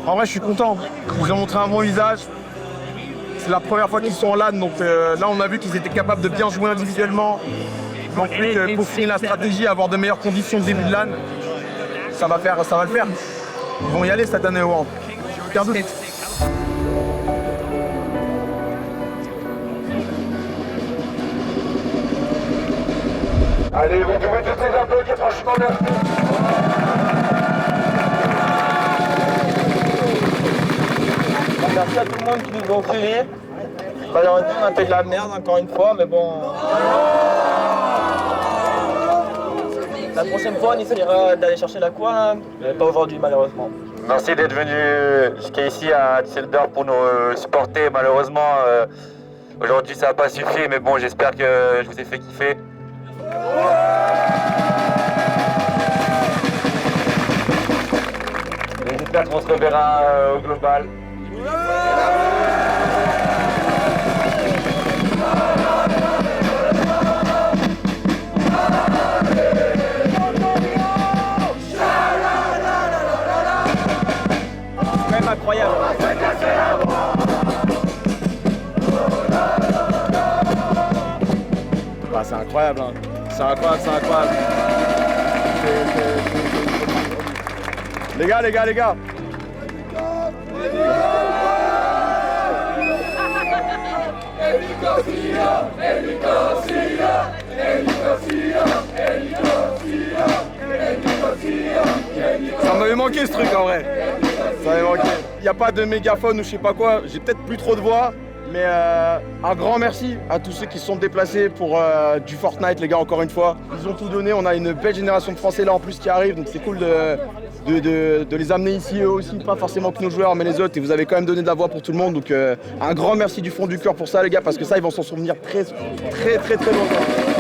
en vrai, je suis content. Ils nous ont montré un bon visage. C'est la première fois qu'ils sont en LAN, donc là, on a vu qu'ils étaient capables de bien jouer individuellement. Il manque plus que pour finir la stratégie, avoir de meilleures conditions de début de LAN. Ça va le faire. Ils vont y aller cette année au World. Aucun doute. Allez, vous pouvez tous les applaudir, franchement, merci. Merci à tout le monde qui nous a suivis. Malheureusement, on a fait de la merde encore une fois, mais bon. La prochaine fois, on essaiera d'aller chercher la quoi, là, mais pas aujourd'hui, malheureusement. Merci d'être venu jusqu'ici à Düsseldorf pour nous supporter. Malheureusement, aujourd'hui, ça n'a pas suffi, mais bon, j'espère que je vous ai fait kiffer. Et j'espère qu'on se reverra au global. C'est quand même incroyable. Bah, c'est incroyable, hein. C'est incroyable. Les gars. Ça m'avait manqué ce truc en vrai. Ça m'avait manqué. Il n'y a pas de mégaphone ou je sais pas quoi. J'ai peut-être plus trop de voix. Mais un grand merci à tous ceux qui se sont déplacés pour du Fortnite, les gars, encore une fois. Ils ont tout donné, on a une belle génération de Français là en plus qui arrive, donc c'est cool de les amener ici eux aussi, pas forcément que nos joueurs, mais les autres. Et vous avez quand même donné de la voix pour tout le monde, donc un grand merci du fond du cœur pour ça, les gars, parce que ça, ils vont s'en souvenir très longtemps.